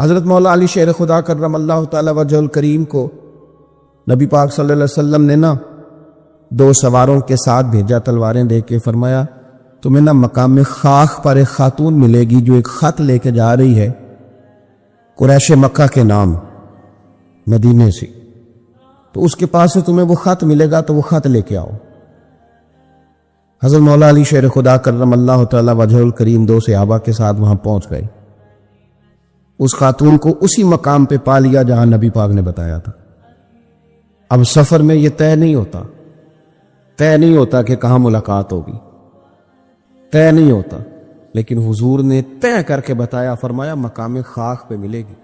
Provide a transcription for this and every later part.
حضرت مولا علی شیر خدا کرم اللہ تعالی وجہ الکریم کو نبی پاک صلی اللہ علیہ وسلم نے نا 2 سواروں کے ساتھ بھیجا تلواریں دے کے، فرمایا تمہیں نا مقام خاک پر ایک خاتون ملے گی جو ایک خط لے کے جا رہی ہے قریش مکہ کے نام مدینے سے، تو اس کے پاس سے تمہیں وہ خط ملے گا تو وہ خط لے کے آؤ۔ حضرت مولا علی شیر خدا کرم اللہ تعالی وجہ الکریم 2 صحابہ کے ساتھ وہاں پہنچ گئے، اس خاتون کو اسی مقام پہ پا لیا جہاں نبی پاک نے بتایا تھا۔ اب سفر میں یہ طے نہیں ہوتا کہ کہاں ملاقات ہوگی، طے نہیں ہوتا، لیکن حضور نے طے کر کے بتایا، فرمایا مقام خاک پہ ملے گی۔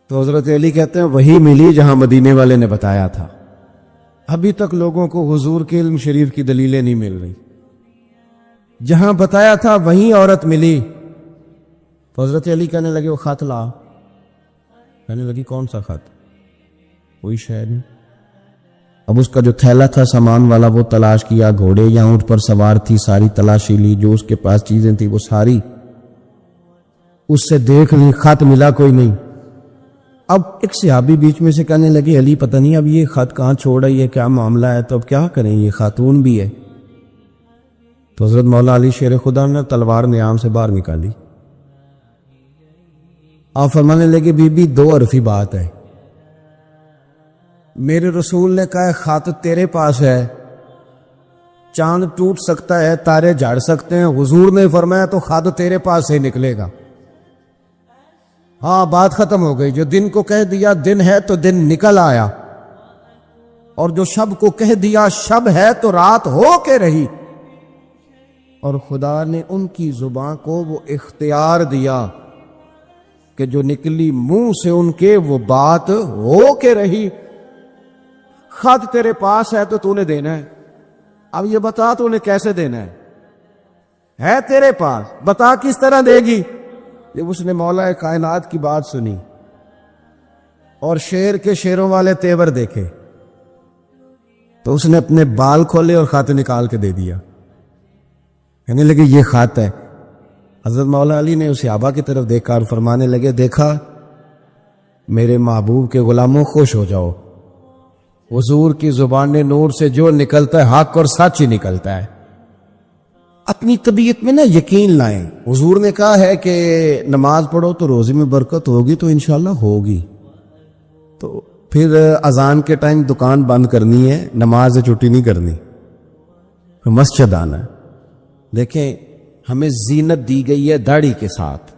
تو حضرت علی کہتے ہیں وہی ملی جہاں مدینے والے نے بتایا تھا۔ ابھی تک لوگوں کو حضور کے علم شریف کی دلیلیں نہیں مل رہی، جہاں بتایا تھا وہیں عورت ملی۔ تو حضرت علی کہنے لگے وہ خط لا، کہنے لگی کون سا خط؟ کوئی شے نہیں۔ اب اس کا جو تھیلا تھا سامان والا وہ تلاش کیا، گھوڑے یا اونٹ پر سوار تھی ساری تلاشی لی، جو اس کے پاس چیزیں تھی وہ ساری اس سے دیکھ لی، خط ملا کوئی نہیں۔ اب ایک صحابی بیچ میں سے کہنے لگے علی پتہ نہیں اب یہ خط کہاں چھوڑ رہی ہے، کیا معاملہ ہے، تو اب کیا کریں، یہ خاتون بھی ہے۔ تو حضرت مولا علی شیر خدا نے تلوار نیام سے باہر نکالی، آپ فرمانے لگے بی بی 2 حرفی بات ہے، میرے رسول نے کہا خط تیرے پاس ہے، چاند ٹوٹ سکتا ہے، تارے جھڑ سکتے ہیں، حضور نے فرمایا تو خط تیرے پاس سے نکلے گا۔ ہاں بات ختم ہو گئی، جو دن کو کہہ دیا دن ہے تو دن نکل آیا، اور جو شب کو کہہ دیا شب ہے تو رات ہو کے رہی، اور خدا نے ان کی زبان کو وہ اختیار دیا کہ جو نکلی منہ سے ان کے وہ بات ہو کے رہی۔ خط تیرے پاس ہے تو تو نے دینا ہے، اب یہ بتا تو نے کیسے دینا ہے تیرے پاس، بتا کس طرح دے گی۔ جب اس نے مولا کائنات کی بات سنی اور شیر کے شیروں والے تیور دیکھے تو اس نے اپنے بال کھولے اور خط نکال کے دے دیا، کہنے لگے یہ خط ہے۔ حضرت مولا علی نے اس صحابہ کی طرف دیکھا اور فرمانے لگے دیکھا میرے محبوب کے غلاموں خوش ہو جاؤ، حضور کی زبان نور سے جو نکلتا ہے حق اور سچ ہی نکلتا ہے۔ اپنی طبیعت میں نا یقین لائیں، حضور نے کہا ہے کہ نماز پڑھو تو روزی میں برکت ہوگی، تو انشاءاللہ ہوگی، تو پھر اذان کے ٹائم دکان بند کرنی ہے، نماز سے چھٹی نہیں کرنی، مسجد آنا ہے۔ دیکھیں ہمیں زینت دی گئی ہے داڑھی کے ساتھ،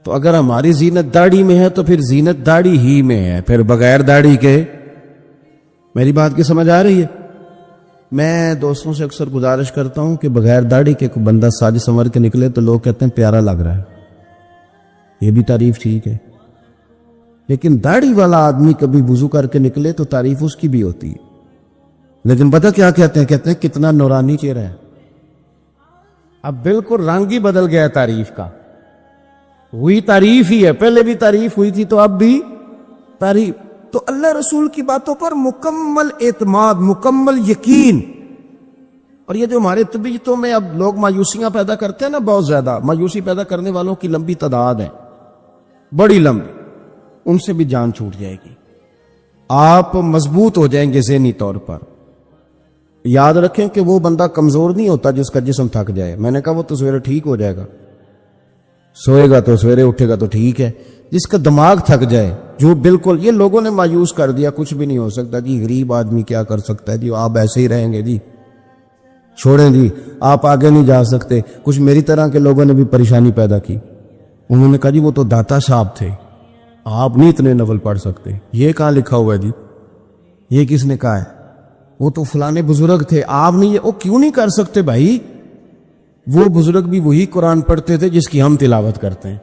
تو اگر ہماری زینت داڑھی میں ہے تو پھر زینت داڑھی ہی میں ہے، پھر بغیر داڑھی کے۔ میری بات کی سمجھ آ رہی ہے؟ میں دوستوں سے اکثر گزارش کرتا ہوں کہ بغیر داڑھی کے کوئی بندہ ساج سنور کے نکلے تو لوگ کہتے ہیں پیارا لگ رہا ہے، یہ بھی تعریف ٹھیک ہے، لیکن داڑھی والا آدمی کبھی وضو کر کے نکلے تو تعریف اس کی بھی ہوتی ہے، لیکن پتہ کیا کہتے ہیں کتنا نورانی چہرہ ہے۔ اب بالکل رنگ ہی بدل گیا ہے تعریف کا، وہی تعریف ہی ہے، پہلے بھی تعریف ہوئی تھی تو اب بھی تعریف۔ تو اللہ رسول کی باتوں پر مکمل اعتماد، مکمل یقین۔ اور یہ جو ہمارے طبیعتوں میں اب لوگ مایوسیاں پیدا کرتے ہیں نا، بہت زیادہ مایوسی پیدا کرنے والوں کی لمبی تعداد ہے، بڑی لمبی، ان سے بھی جان چھوٹ جائے گی، آپ مضبوط ہو جائیں گے ذہنی طور پر۔ یاد رکھیں کہ وہ بندہ کمزور نہیں ہوتا جس کا جسم تھک جائے، میں نے کہا وہ تو سویرے ٹھیک ہو جائے گا، سوئے گا تو سویرے اٹھے گا تو ٹھیک ہے۔ جس کا دماغ تھک جائے، جو بالکل یہ لوگوں نے مایوس کر دیا، کچھ بھی نہیں ہو سکتا جی، غریب آدمی کیا کر سکتا ہے جی، آپ ایسے ہی رہیں گے جی، چھوڑیں جی، آپ آگے نہیں جا سکتے۔ کچھ میری طرح کے لوگوں نے بھی پریشانی پیدا کی، انہوں نے کہا جی وہ تو داتا صاحب تھے، آپ نہیں اتنے ناول پڑھ سکتے۔ یہ کہاں لکھا ہوا ہے جی؟ یہ کس نے کہا ہے؟ وہ تو فلانے بزرگ تھے، آپ نہیں، وہ کیوں نہیں کر سکتے بھائی؟ وہ بزرگ بھی وہی قرآن پڑھتے تھے جس کی ہم تلاوت کرتے ہیں،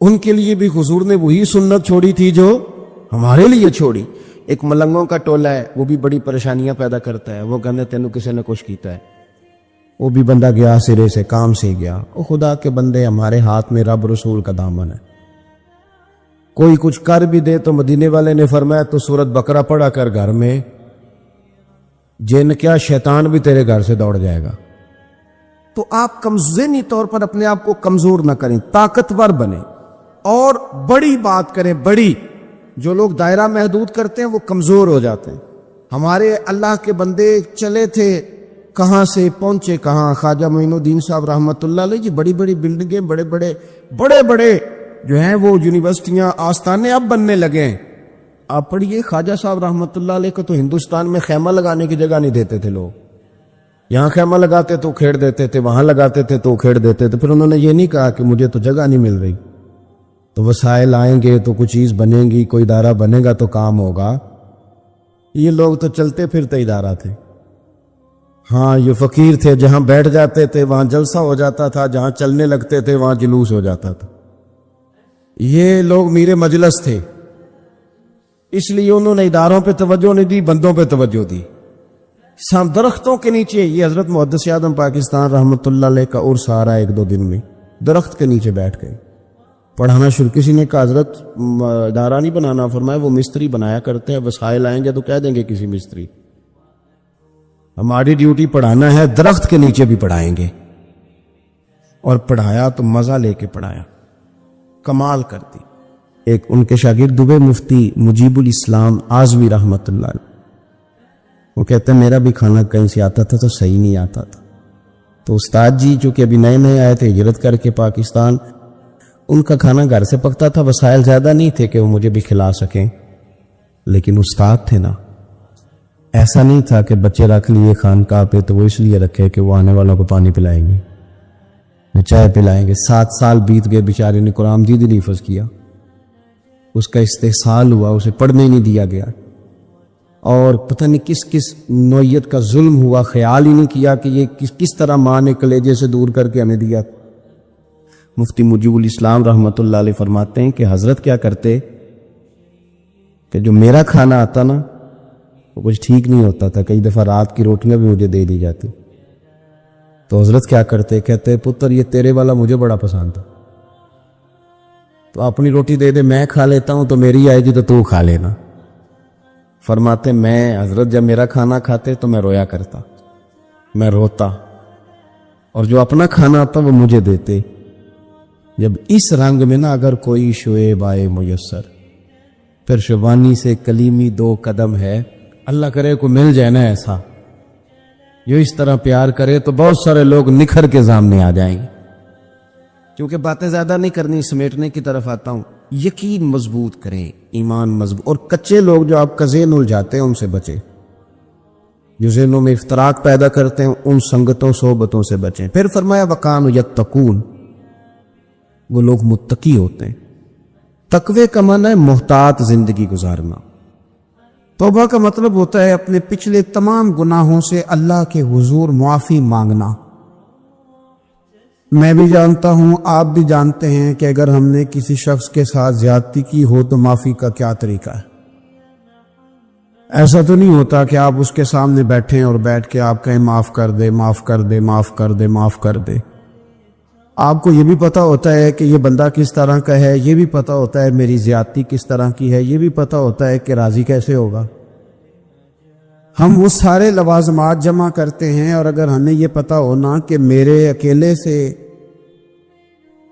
ان کے لیے بھی حضور نے وہی سنت چھوڑی تھی جو ہمارے لیے چھوڑی۔ ایک ملنگوں کا ٹولہ ہے، وہ بھی بڑی پریشانیاں پیدا کرتا ہے، وہ کہنے تینوں کسی نے کچھ کیتا ہے، وہ بھی بندہ گیا سرے سے، کام سے گیا۔ او خدا کے بندے، ہمارے ہاتھ میں رب رسول کا دامن ہے، کوئی کچھ کر بھی دے تو مدینے والے نے فرمایا تو سورت بقرہ پڑھا کر گھر میں، جن کیا شیطان بھی تیرے گھر سے دوڑ جائے گا۔ تو آپ ذہنی طور پر اپنے آپ کو کمزور نہ کریں، طاقتور بنیں اور بڑی بات کریں، بڑی۔ جو لوگ دائرہ محدود کرتے ہیں وہ کمزور ہو جاتے ہیں۔ ہمارے اللہ کے بندے چلے تھے، کہاں سے پہنچے کہاں۔ خواجہ معین الدین صاحب رحمۃ اللہ علیہ جی، بڑی بڑی بلڈنگیں، بڑے بڑے جو ہیں وہ یونیورسٹیاں، آستانے اب بننے لگے ہیں۔ آپ پڑھیے خواجہ صاحب رحمۃ اللہ علیہ کو تو ہندوستان میں خیمہ لگانے کی جگہ نہیں دیتے تھے لوگ۔ یہاں خیمہ لگاتے تو کھیڑ دیتے تھے، وہاں لگاتے تھے تو کھیڑ دیتے تھے۔ پھر انہوں نے یہ نہیں کہا کہ مجھے تو جگہ نہیں مل رہی، تو وسائل آئیں گے تو کوئی چیز بنے گی، کوئی ادارہ بنے گا تو کام ہوگا۔ یہ لوگ تو چلتے پھرتے ادارہ تھے۔ ہاں، یہ فقیر تھے، جہاں بیٹھ جاتے تھے وہاں جلسہ ہو جاتا تھا، جہاں چلنے لگتے تھے وہاں جلوس ہو جاتا تھا۔ یہ لوگ میرے مجلس تھے، اس لیے انہوں نے اداروں پہ توجہ نہیں دی، بندوں پہ توجہ دی۔ درختوں کے نیچے، یہ حضرت محدث اعظم پاکستان رحمۃ اللہ علیہ کا عرس آ رہا ہے 1-2 دن میں، درخت کے نیچے بیٹھ گئے پڑھانا شروع۔ کسی نے کہا حضرت ادارہ نہیں بنانا، فرمایا وہ مستری بنایا کرتے ہیں، وسائل آئیں گے تو کہہ دیں گے کسی مستری، ہماری ڈیوٹی پڑھانا ہے، درخت کے نیچے بھی پڑھائیں گے۔ اور پڑھایا تو مزہ لے کے پڑھایا، کمال کر دی۔ ایک ان کے شاگرد دوبے مفتی مجیب الاسلام اعظمی رحمۃ اللہ علیہ، وہ کہتے ہیں میرا بھی کھانا کہیں سے آتا تھا تو صحیح نہیں آتا تھا، تو استاد جی چونکہ ابھی نئے نئے آئے تھے ہجرت کر کے پاکستان، ان کا کھانا گھر سے پکتا تھا، وسائل زیادہ نہیں تھے کہ وہ مجھے بھی کھلا سکیں، لیکن استاد تھے نا، ایسا نہیں تھا کہ بچے رکھ لیے خانقاہ پہ تو وہ اس لیے رکھے کہ وہ آنے والوں کو پانی پلائیں گے، چائے پلائیں گے۔ 7 سال بیت گئے، بیچارے نے قرآن مجید نہیں حفظ کیا، اس کا استحصال ہوا، اسے پڑھنے نہیں دیا گیا، اور پتہ نہیں کس کس نوعیت کا ظلم ہوا، خیال ہی نہیں کیا کہ یہ کس طرح ماں نے کلیجے سے دور کر کے ہمیں دیا۔ مفتی مجیب الاسلام رحمۃ اللہ علیہ فرماتے ہیں کہ حضرت کیا کرتے کہ جو میرا کھانا آتا نا وہ کچھ ٹھیک نہیں ہوتا تھا، کئی دفعہ رات کی روٹیاں بھی مجھے دے دی جاتی، تو حضرت کیا کرتے، کہتے پتر یہ تیرے والا مجھے بڑا پسند تھا، تو اپنی روٹی دے دے، میں کھا لیتا ہوں، تو میری آئے گی تو کھا لینا۔ فرماتے میں حضرت جب میرا کھانا کھاتے تو میں رویا کرتا، میں روتا، اور جو اپنا کھانا آتا وہ مجھے دیتے۔ جب اس رنگ میں نا اگر کوئی شعیب آئے میسر، پھر شبانی سے کلیمی 2 قدم ہے، اللہ کرے کو مل جائے نا ایسا جو اس طرح پیار کرے تو بہت سارے لوگ نکھر کے سامنے آ جائیں گے۔ کیونکہ باتیں زیادہ نہیں کرنی، سمیٹنے کی طرف آتا ہوں۔ یقین مضبوط کریں، ایمان مضبوط، اور کچے لوگ جو آپ کا ذہن الجھاتے ہیں ان سے بچیں، جو ذہنوں میں افتراق پیدا کرتے ہیں ان سنگتوں صحبتوں سے بچیں۔ پھر فرمایا وَقَانُوا يَتَّقُونَ، وہ لوگ متقی ہوتے ہیں۔ تقوی کا معنی ہے محتاط زندگی گزارنا۔ توبہ کا مطلب ہوتا ہے اپنے پچھلے تمام گناہوں سے اللہ کے حضور معافی مانگنا۔ میں بھی جانتا ہوں، آپ بھی جانتے ہیں کہ اگر ہم نے کسی شخص کے ساتھ زیادتی کی ہو تو معافی کا کیا طریقہ ہے۔ ایسا تو نہیں ہوتا کہ آپ اس کے سامنے بیٹھیں اور بیٹھ کے آپ کہیں معاف کر دے، معاف کر دے، معاف کر دے، معاف کر دے۔ آپ کو یہ بھی پتا ہوتا ہے کہ یہ بندہ کس طرح کا ہے، یہ بھی پتا ہوتا ہے میری زیادتی کس طرح کی ہے، یہ بھی پتا ہوتا ہے کہ راضی کیسے ہوگا۔ ہم وہ سارے لوازمات جمع کرتے ہیں، اور اگر ہمیں یہ پتا ہونا کہ میرے اکیلے سے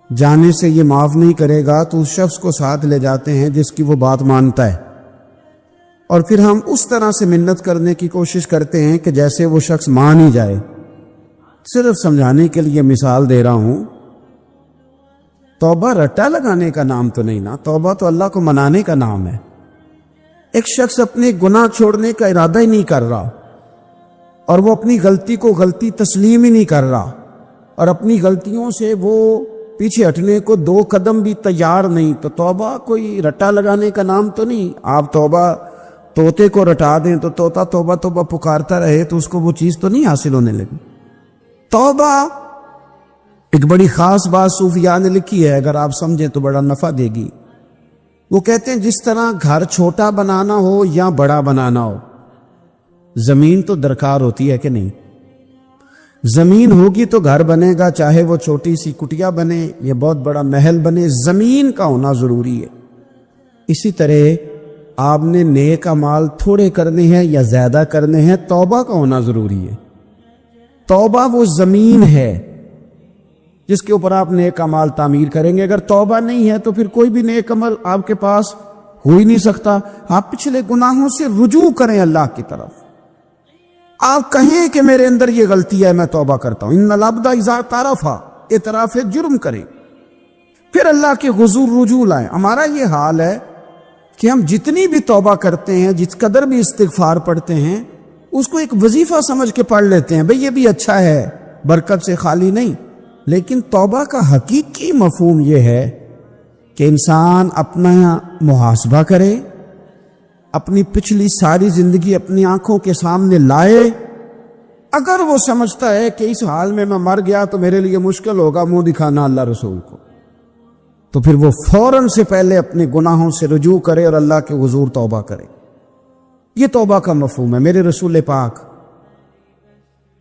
جانے سے یہ معاف نہیں کرے گا تو اس شخص کو ساتھ لے جاتے ہیں جس کی وہ بات مانتا ہے، اور پھر ہم اس طرح سے منت کرنے کی کوشش کرتے ہیں کہ جیسے وہ شخص مان ہی جائے۔ صرف سمجھانے کے لیے مثال دے رہا ہوں، توبہ رٹا لگانے کا نام تو نہیں نا، توبہ تو اللہ کو منانے کا نام ہے۔ ایک شخص اپنے گناہ چھوڑنے کا ارادہ ہی نہیں کر رہا، اور وہ اپنی غلطی کو غلطی تسلیم ہی نہیں کر رہا، اور اپنی غلطیوں سے وہ پیچھے ہٹنے کو 2 قدم بھی تیار نہیں، تو توبہ کوئی رٹا لگانے کا نام تو نہیں۔ آپ توبہ طوطے کو رٹا دیں تو طوطا توبہ توبہ پکارتا رہے تو اس کو وہ چیز تو نہیں حاصل ہونے لگی۔ توبہ ایک بڑی خاص بات صوفیاء نے لکھی ہے، اگر آپ سمجھیں تو بڑا نفع دے گی۔ وہ کہتے ہیں جس طرح گھر چھوٹا بنانا ہو یا بڑا بنانا ہو، زمین تو درکار ہوتی ہے کہ نہیں؟ زمین ہوگی تو گھر بنے گا، چاہے وہ چھوٹی سی کٹیا بنے یا بہت بڑا محل بنے، زمین کا ہونا ضروری ہے۔ اسی طرح آپ نے نیک اعمال تھوڑے کرنے ہیں یا زیادہ کرنے ہیں، توبہ کا ہونا ضروری ہے۔ توبہ وہ زمین ہے جس کے اوپر آپ نیک اعمال تعمیر کریں گے. اگر توبہ نہیں ہے تو پھر کوئی بھی نیک عمل آپ کے پاس ہو ہی نہیں سکتا. آپ پچھلے گناہوں سے رجوع کریں اللہ کی طرف. آپ کہیں کہ میرے اندر یہ غلطی ہے, میں توبہ کرتا ہوں. ان العبد اذا اعترف, اعتراف جرم کریں, پھر اللہ کے حضور رجوع لائیں. ہمارا یہ حال ہے کہ ہم جتنی بھی توبہ کرتے ہیں, جس قدر بھی استغفار پڑھتے ہیں, اس کو ایک وظیفہ سمجھ کے پڑھ لیتے ہیں. بھئی یہ بھی اچھا ہے, برکت سے خالی نہیں. لیکن توبہ کا حقیقی مفہوم یہ ہے کہ انسان اپنا محاسبہ کرے, اپنی پچھلی ساری زندگی اپنی آنکھوں کے سامنے لائے. اگر وہ سمجھتا ہے کہ اس حال میں مر گیا تو میرے لیے مشکل ہوگا منہ دکھانا اللہ رسول کو, تو پھر وہ فوراً سے پہلے اپنے گناہوں سے رجوع کرے اور اللہ کے حضور توبہ کرے. یہ توبہ کا مفہوم ہے. میرے رسول پاک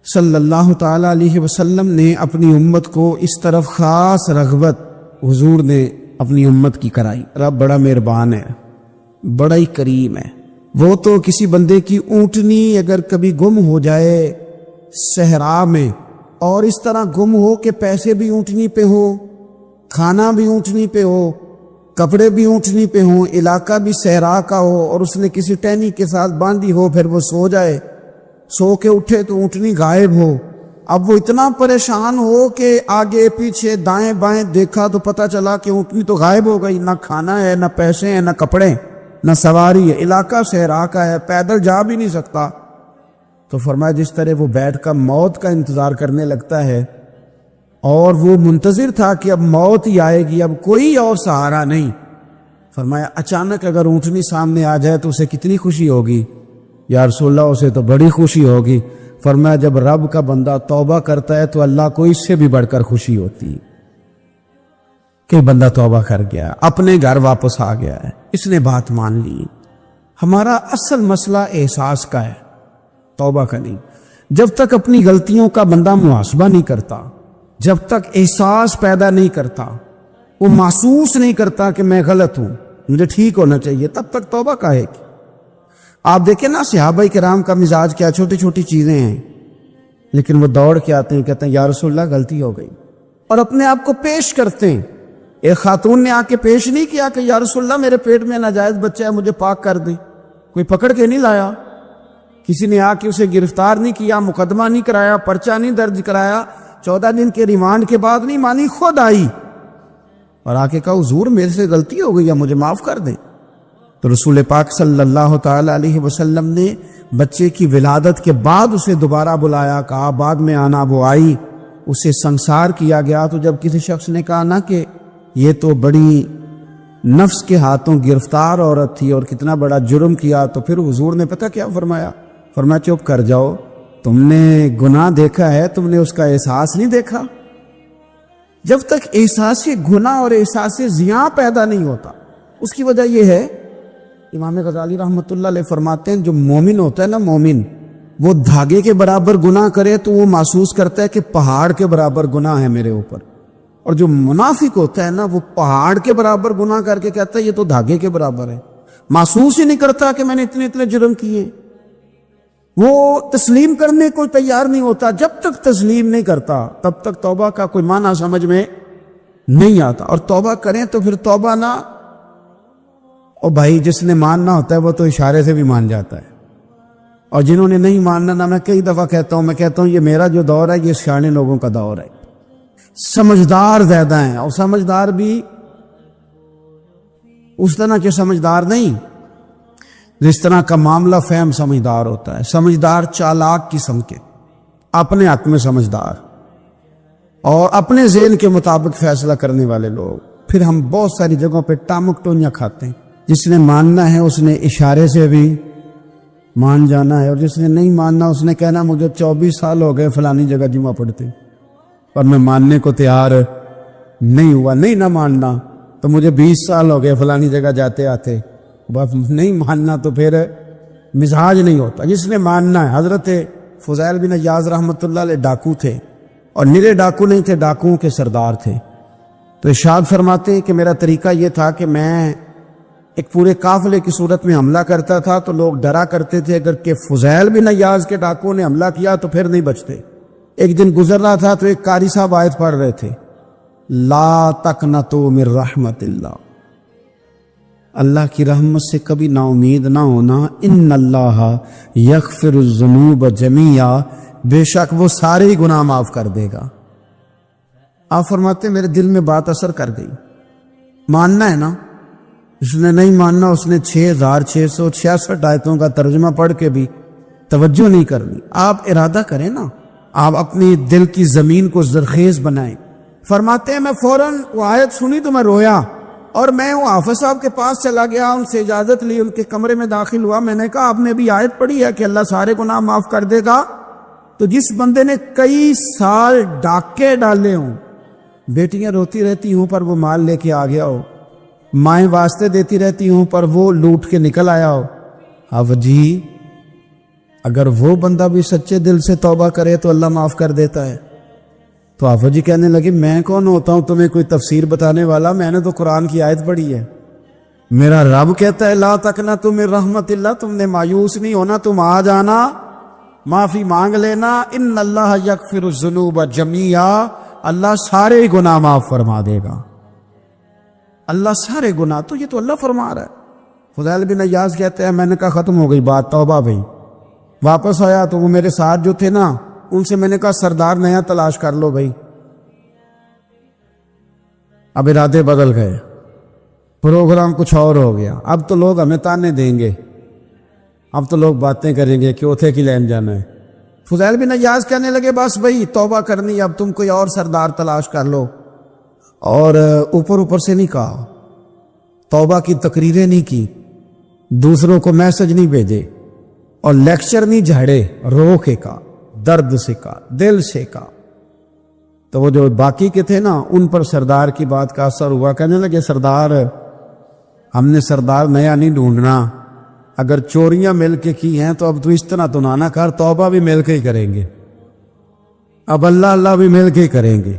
صلی اللہ تعالی علیہ وسلم نے اپنی امت کو اس طرف خاص رغبت حضور نے اپنی امت کی کرائی. رب بڑا مہربان ہے, بڑا ہی کریم ہے. وہ تو کسی بندے کی اونٹنی اگر کبھی گم ہو جائے صحرا میں, اور اس طرح گم ہو کہ پیسے بھی اونٹنی پہ ہو, کھانا بھی اونٹنی پہ ہو, کپڑے بھی اونٹنی پہ ہوں, علاقہ بھی صحرا کا ہو, اور اس نے کسی ٹہنی کے ساتھ باندھی ہو, پھر وہ سو جائے, سو کے اٹھے تو اونٹنی غائب ہو. اب وہ اتنا پریشان ہو کہ آگے پیچھے دائیں بائیں دیکھا تو پتہ چلا کہ اونٹنی تو غائب ہو گئی. نہ کھانا ہے, نہ پیسے ہیں, نہ کپڑے, نہ سواری ہے, علاقہ صحرا کا ہے, پیدل جا بھی نہیں سکتا. تو فرمایا جس طرح وہ بیٹھ کر موت کا انتظار کرنے لگتا ہے, اور وہ منتظر تھا کہ اب موت ہی آئے گی, اب کوئی اور سہارا نہیں. فرمایا اچانک اگر اونٹنی سامنے آ جائے تو اسے کتنی خوشی ہوگی. یا رسول اللہ اسے تو بڑی خوشی ہوگی. فرمایا جب رب کا بندہ توبہ کرتا ہے تو اللہ کو اس سے بھی بڑھ کر خوشی ہوتی کہ بندہ توبہ کر گیا, اپنے گھر واپس آ گیا ہے, اس نے بات مان لی. ہمارا اصل مسئلہ احساس کا ہے, توبہ کا نہیں. جب تک اپنی غلطیوں کا بندہ محاسبہ نہیں کرتا, جب تک احساس پیدا نہیں کرتا, وہ محسوس نہیں کرتا کہ میں غلط ہوں, مجھے ٹھیک ہونا چاہیے, تب تک توبہ کا ہے. آپ دیکھیں نا صحابہ کرام کا مزاج کیا, چھوٹی چھوٹی چیزیں ہیں لیکن وہ دوڑ کے آتے ہیں, کہتے ہیں یا رسول اللہ غلطی ہو گئی, اور اپنے آپ کو پیش کرتے ہیں. ایک خاتون نے آ کے پیش نہیں کیا کہ یا رسول اللہ میرے پیٹ میں ناجائز بچہ ہے, مجھے پاک کر دیں. کوئی پکڑ کے نہیں لایا, کسی نے آ کے اسے گرفتار نہیں کیا, مقدمہ نہیں کرایا, پرچہ نہیں درج کرایا, 14 دن کے ریمانڈ کے بعد نہیں مانی, خود آئی اور آ کے کہا حضور میرے سے غلطی ہو گئی, یا مجھے معاف کر دیں. تو رسول پاک صلی اللہ تعالی علیہ وسلم نے بچے کی ولادت کے بعد اسے دوبارہ بلایا, کہا بعد میں آنا. وہ آئی, اسے سنسار کیا گیا. تو جب کسی شخص نے کہا نا کہ یہ تو بڑی نفس کے ہاتھوں گرفتار عورت تھی اور کتنا بڑا جرم کیا, تو پھر حضور نے پتہ کیا فرمایا؟ فرمایا چپ کر جاؤ, تم نے گناہ دیکھا ہے, تم نے اس کا احساس نہیں دیکھا. جب تک احساس گناہ اور احساس زیاں پیدا نہیں ہوتا, اس کی وجہ یہ ہے, امام غزالی رحمۃ اللہ علیہ فرماتے ہیں جو مومن ہوتا ہے نا, مومن, وہ دھاگے کے برابر گناہ کرے تو وہ محسوس کرتا ہے کہ پہاڑ کے برابر گناہ ہے میرے اوپر. اور جو منافق ہوتا ہے نا, وہ پہاڑ کے برابر گناہ کر کے کہتا ہے یہ تو دھاگے کے برابر ہے, محسوس ہی نہیں کرتا کہ میں نے اتنے جرم کیے. وہ تسلیم کرنے کو تیار نہیں ہوتا. جب تک تسلیم نہیں کرتا تب تک توبہ کا کوئی معنی سمجھ میں نہیں آتا. اور توبہ کریں تو پھر توبہ نہ, اور بھائی جس نے ماننا ہوتا ہے وہ تو اشارے سے بھی مان جاتا ہے, اور جنہوں نے نہیں ماننا نا, میں کئی دفعہ کہتا ہوں یہ میرا جو دور ہے یہ سیانے لوگوں کا دور ہے. سمجھدار زیادہ ہیں, اور سمجھدار بھی اس طرح کے سمجھدار نہیں جس طرح کا معاملہ فہم سمجھدار ہوتا ہے. سمجھدار چالاک قسم کے, اپنے حق میں سمجھدار اور اپنے ذہن کے مطابق فیصلہ کرنے والے لوگ. پھر ہم بہت ساری جگہوں پہ ٹامک ٹونیاں کھاتے ہیں. جس نے ماننا ہے اس نے اشارے سے بھی مان جانا ہے, اور جس نے نہیں ماننا اس نے کہنا مجھے 24 سال ہو گئے فلانی جگہ جمعہ پڑھتے اور میں ماننے کو تیار نہیں ہوا. نہیں نہ ماننا تو مجھے 20 سال ہو گئے فلانی جگہ جاتے آتے, بس نہیں ماننا تو پھر مزاج نہیں ہوتا. جس نے ماننا ہے, حضرت فضیل بن عیاض رحمۃ اللہ علیہ ڈاکو تھے, اور نرے ڈاکو نہیں تھے, ڈاکوؤں کے سردار تھے. تو ارشاد فرماتے ہیں کہ میرا طریقہ یہ تھا کہ میں ایک پورے قافلے کی صورت میں حملہ کرتا تھا تو لوگ ڈرا کرتے تھے اگر کہ فضیل بن عیاض کے ڈاکوؤں نے حملہ کیا تو پھر نہیں بچتے. ایک دن گزر رہا تھا تو ایک قاری صاحب آیت پڑھ رہے تھے, لا تقنطوا من رحمت اللہ، اللہ کی رحمت سے کبھی نا امید نہ ہونا۔ ان اللہ یغفر الذنوب جميعا، بے شک وہ سارے گناہ معاف کر دے گا۔ آپ فرماتے میرے دل میں بات اثر کر گئی، ماننا ہے نا۔ اس نے نہیں ماننا، اس نے 6666 آیتوں کا ترجمہ پڑھ کے بھی توجہ نہیں کرنی۔ آپ ارادہ کریں نا، آپ اپنی دل کی زمین کو زرخیز بنائیں۔ فرماتے ہیں میں فوراً وہ آیت سنی تو میں رویا، اور میں وہ حافظ صاحب کے پاس چلا گیا، ان سے اجازت لی، ان کے کمرے میں داخل ہوا۔ میں نے کہا آپ نے بھی آیت پڑھی ہے کہ اللہ سارے گناہ معاف کر دے گا؟ تو جس بندے نے کئی سال ڈاکے ڈالے ہوں، بیٹیاں روتی رہتی ہوں پر وہ مال لے کے آ گیا ہو، مائیں واسطے دیتی رہتی ہوں پر وہ لوٹ کے نکل آیا ہو، اب جی اگر وہ بندہ بھی سچے دل سے توبہ کرے تو اللہ معاف کر دیتا ہے۔ تو آفا جی کہنے لگے میں کون ہوتا ہوں تمہیں کوئی تفسیر بتانے والا، میں نے تو قرآن کی آیت پڑھی ہے، میرا رب کہتا ہے لا تقنطوا من رحمت اللہ، تم نے مایوس نہیں ہونا، تم آ جانا، معافی مانگ لینا۔ ان اللہ یغفر الذنوب جميعا، اللہ سارے گناہ معاف فرما دے گا، اللہ سارے گناہ۔ تو یہ تو اللہ فرما رہا ہے۔ فضیل بن عیاض کہتے ہیں میں نے کہا ختم ہو گئی بات، توبہ بھائی۔ واپس آیا تو وہ میرے ساتھ جو تھے نا ان سے میں نے کہا سردار نیا تلاش کر لو بھائی۔ اب ارادے بدل گئے، پروگرام کچھ اور ہو گیا۔ اب تو لوگ ہمیں تانے دیں گے، اب تو لوگ باتیں کریں گے کہ اوتھے کی لین جانا ہے۔ فضیل بن عیاض کہنے لگے بس بھائی توبہ کرنی، اب تم کوئی اور سردار تلاش کر لو۔ اور اوپر سے نہیں کہا، توبہ کی تقریریں نہیں کی، دوسروں کو میسج نہیں بھیجے، اور لیکچر نہیں جھاڑے، رو کے کہا، درد سے کہا، دل سے کہا۔ تو وہ جو باقی کے تھے نا ان پر سردار کی بات کا اثر ہوا، کہنے لگے سردار ہم نے سردار نیا نہیں ڈھونڈنا، اگر چوریاں مل کے کی ہیں تو اب تو اس طرح تو نہ کر، توبہ بھی مل کے ہی کریں گے، اب اللہ بھی مل کے ہی کریں گے،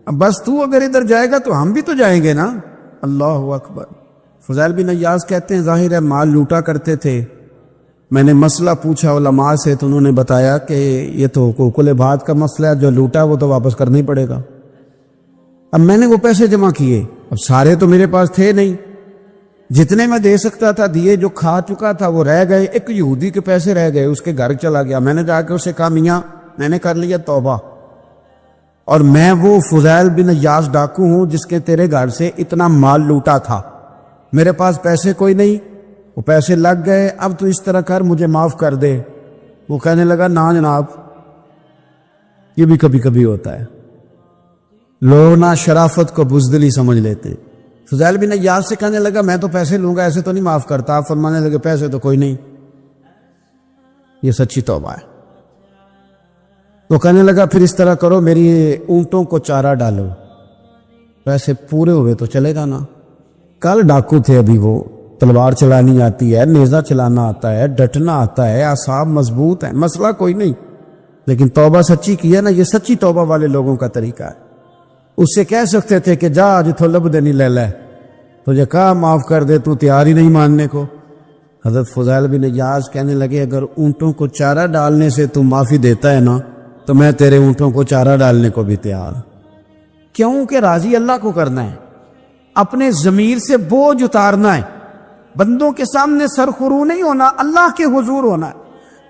اب بس تو اگر ادھر جائے گا تو ہم بھی تو جائیں گے نا۔ اللہ اکبر۔ فضیل بن عیاض کہتے ہیں ظاہر ہے مال لوٹا کرتے تھے، میں نے مسئلہ پوچھا علماء سے تو انہوں نے بتایا کہ یہ تو کوکل بھات کا مسئلہ ہے، جو لوٹا وہ تو واپس کرنا ہی پڑے گا۔ اب میں نے وہ پیسے جمع کیے، اب سارے تو میرے پاس تھے نہیں، جتنے میں دے سکتا تھا دیے، جو کھا چکا تھا وہ رہ گئے، ایک یہودی کے پیسے رہ گئے، اس کے گھر چلا گیا۔ میں نے جا کے اسے کہا میاں میں نے کر لیا توبہ، اور میں وہ فضیل بن عیاض ڈاکو ہوں جس کے تیرے گھر سے اتنا مال لوٹا تھا، میرے پاس پیسے کوئی نہیں، وہ پیسے لگ گئے، اب تو اس طرح کر مجھے معاف کر دے۔ وہ کہنے لگا نا جناب، یہ بھی کبھی کبھی ہوتا ہے، لوگ نا شرافت کو بزدلی سمجھ لیتے۔ فضیل بن عیاض سے کہنے لگا میں تو پیسے لوں گا، ایسے تو نہیں معاف کرتا۔ آپ فرمانے لگے پیسے تو کوئی نہیں، یہ سچی توبہ ہے۔ وہ کہنے لگا پھر اس طرح کرو، میری اونٹوں کو چارہ ڈالو، پیسے پورے ہوئے تو چلے گا نا۔ کل ڈاکو تھے، ابھی وہ تلوار چلانی آتی ہے، نیزہ چلانا آتا ہے، ڈٹنا آتا ہے، اعصاب مضبوط ہیں، مسئلہ کوئی نہیں، لیکن توبہ سچی کی ہے نا، یہ سچی توبہ والے لوگوں کا طریقہ ہے۔ اس سے کہہ سکتے تھے کہ جا جتھو لب دینی لے لے، تجھے کہا معاف کر دے، تو تیار ہی نہیں ماننے کو۔ حضرت فضیل بن عیاض کہنے لگے اگر اونٹوں کو چارہ ڈالنے سے تو معافی دیتا ہے نا تو میں تیرے اونٹوں کو چارہ ڈالنے کو بھی تیار۔ کیوں کہ راضی اللہ کو کرنا ہے، اپنے ضمیر سے بوجھ اتارنا ہے، بندوں کے سامنے سرخرو نہیں ہونا، اللہ کے حضور ہونا ہے۔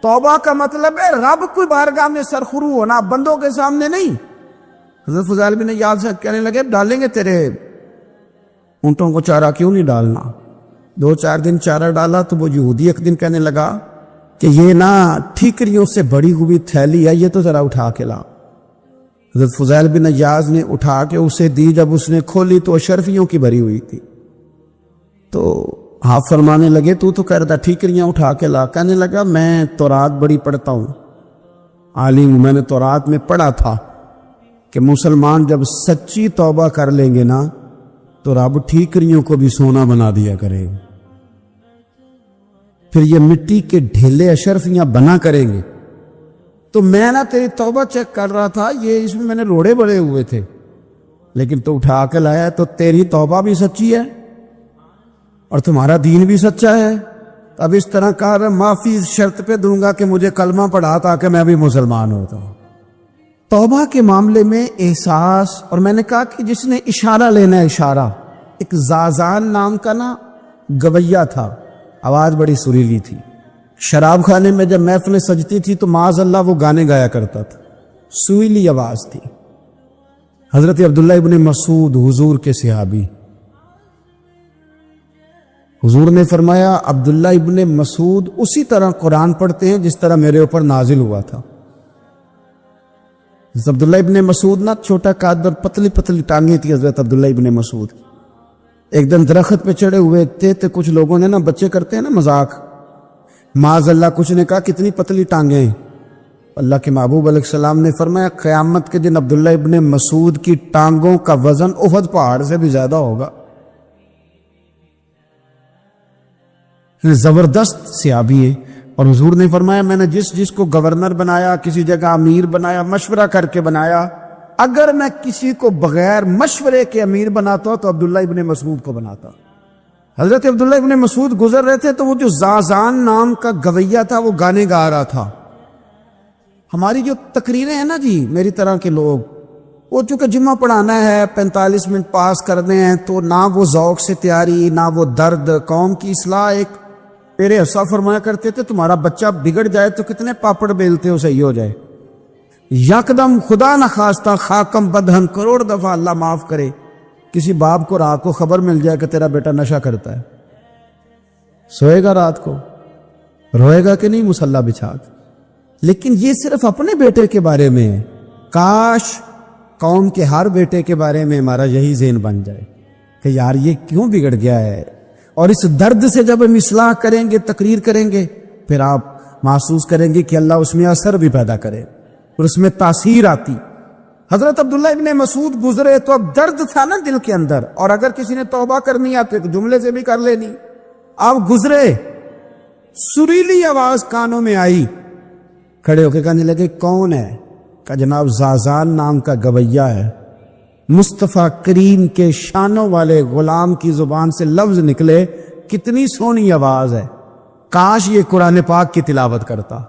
توبہ کا مطلب ہے رب کی بارگاہ میں سرخرو ہونا، بندوں کے سامنے نہیں۔ حضرت فضیل بن عیاض سے کہنے لگے ڈالیں گے تیرے اونٹوں کو چارہ، کیوں نہیں ڈالنا؟ 2-4 دن چارہ ڈالا تو وہ یہودی ایک دن کہنے لگا کہ یہ نا ٹھیکریوں سے بڑی ہوئی تھیلی ہے، یہ تو ذرا اٹھا کے لا۔ حضرت فضیل بن عیاض نے اٹھا کے اسے دی، جب اس نے کھولی تو اشرفیوں کی بھری ہوئی تھی۔ تو آپ فرمانے لگے تو کہہ رہا ٹھیکریاں اٹھا کے لا۔ کہنے لگا میں تورات بڑی پڑھتا ہوں، عالم ہوں، میں نے تورات میں پڑھا تھا کہ مسلمان جب سچی توبہ کر لیں گے نا تو رب ٹھیکریوں کو بھی سونا بنا دیا کرے گا، پھر یہ مٹی کے ڈھیلے اشرفیاں بنا کریں گے۔ تو میں نا تیری توبہ چیک کر رہا تھا، یہ اس میں نے روڑے بڑے ہوئے تھے، لیکن تو اٹھا کے لایا، تو تیری توبہ بھی سچی ہے اور تمہارا دین بھی سچا ہے۔ اب اس طرح کر، معافی شرط پہ دوں گا کہ مجھے کلمہ پڑھا تاکہ میں بھی مسلمان ہوتا ہوں۔ توبہ کے معاملے میں احساس، اور میں نے کہا کہ جس نے اشارہ لینا ہے اشارہ، ایک زازان نام کا نا گویا تھا، آواز بڑی سریلی تھی، شراب خانے میں جب محفلیں سجتی تھی تو معاذ اللہ وہ گانے گایا کرتا تھا، سریلی آواز تھی۔ حضرت عبداللہ ابن مسعود حضور کے صحابی، حضور نے فرمایا عبداللہ ابن مسعود اسی طرح قرآن پڑھتے ہیں جس طرح میرے اوپر نازل ہوا تھا۔ حضرت عبداللہ ابن مسعود نا چھوٹا قد اور پتلی پتلی ٹانگیں تھی حضرت عبداللہ ابن مسعود۔ ایک دن درخت پہ چڑھے ہوئے تھے تو کچھ لوگوں نے نا، بچے کرتے ہیں نا مذاق، معاذ اللہ کچھ نے کہا کتنی پتلی ٹانگیں ہیں۔ اللہ کے محبوب علیہ السلام نے فرمایا قیامت کے دن عبداللہ ابن مسعود کی ٹانگوں کا وزن احد پہاڑ سے بھی زیادہ ہوگا۔ زبردست صحابی ہے، اور حضور نے فرمایا میں نے جس کو گورنر بنایا، کسی جگہ امیر بنایا، مشورہ کر کے بنایا، اگر میں کسی کو بغیر مشورے کے امیر بناتا تو عبداللہ ابن مسعود کو بناتا۔ حضرت عبداللہ ابن مسعود گزر رہے تھے تو وہ جو زازان نام کا گویا تھا وہ گانے گا رہا تھا۔ ہماری جو تقریریں ہیں نا جی، میری طرح کے لوگ، وہ چونکہ جمعہ پڑھانا ہے، 45 منٹ پاس کرنے ہیں، تو نہ وہ ذوق سے تیاری، نہ وہ درد، قوم کی اصلاح۔ ایک میرے حصہ فرمایا کرتے تھے تمہارا بچہ بگڑ جائے تو کتنے پاپڑ بیلتے ہو صحیح ہو جائے، یکدم خدا نہ خواستہ خاکم بدہن کروڑ دفعہ اللہ معاف کرے کسی باپ کو رات کو خبر مل جائے کہ تیرا بیٹا نشہ کرتا ہے، سوئے گا رات کو، روئے گا کہ نہیں مصلی بچھا کے؟ لیکن یہ صرف اپنے بیٹے کے بارے میں ہے، کاش قوم کے ہر بیٹے کے بارے میں ہمارا یہی ذہن بن جائے کہ یار یہ کیوں بگڑ گیا ہے، اور اس درد سے جب ہم اصلاح کریں گے، تقریر کریں گے، پھر آپ محسوس کریں گے کہ اللہ اس میں اثر بھی پیدا کرے اور اس میں تاثیر آتی۔ حضرت عبداللہ ابن مسعود گزرے تو اب درد تھا نا دل کے اندر، اور اگر کسی نے توبہ کرنی ہے تو ایک جملے سے بھی کر لینی۔ اب گزرے، سریلی آواز کانوں میں آئی، کھڑے ہو کے کہنے لگے کون ہے؟ کہ جناب زازان نام کا گویا ہے۔ مصطفیٰ کریم کے شانوں والے غلام کی زبان سے لفظ نکلے، کتنی سونی آواز ہے، کاش یہ قرآن پاک کی تلاوت کرتا۔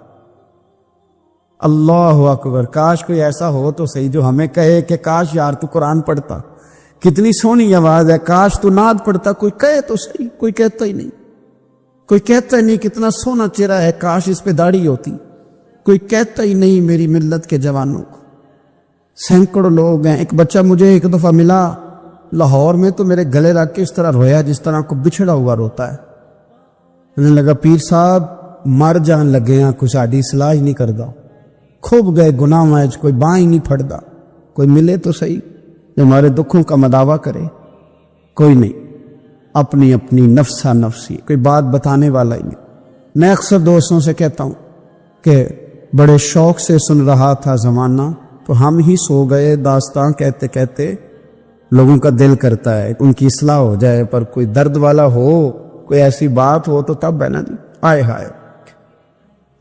اللہ اکبر، کاش کوئی ایسا ہو تو صحیح جو ہمیں کہے کہ کاش یار تو قرآن پڑھتا، کتنی سونی آواز ہے، کاش تو نعت پڑھتا۔ کوئی کہے تو صحیح، کوئی کہتا ہی نہیں، کوئی کہتا ہی نہیں کتنا سونا چہرہ ہے، کاش اس پہ داڑھی ہوتی، کوئی کہتا ہی نہیں میری ملت کے جوانوں کو۔ سینکڑوں لوگ ہیں، ایک بچہ مجھے ایک دفعہ ملا لاہور میں تو میرے گلے رکھ کے اس طرح رویا جس طرح کو بچھڑا ہوا روتا ہے۔ انہیں لگا پیر صاحب مر جان لگے ہیں، کوئی ساڑی اصلاح ہی نہیں کردا، کھوب گئے گناہ وچ، کوئی باں ہی نہیں پھڑدا، کوئی ملے تو صحیح جو ہمارے دکھوں کا مداوع کرے، کوئی نہیں، اپنی اپنی نفسا نفسی، کوئی بات بتانے والا ہی نہیں۔ میں اکثر دوستوں سے کہتا ہوں کہ بڑے شوق سے سن رہا تھا زمانہ تو ہم ہی سو گئے، داستان کہتے کہتے لوگوں کا دل کرتا ہے ان کی اصلاح ہو جائے، پر کوئی درد والا ہو، کوئی ایسی بات ہو تو تب ہے نا جی۔ آئے ہائے،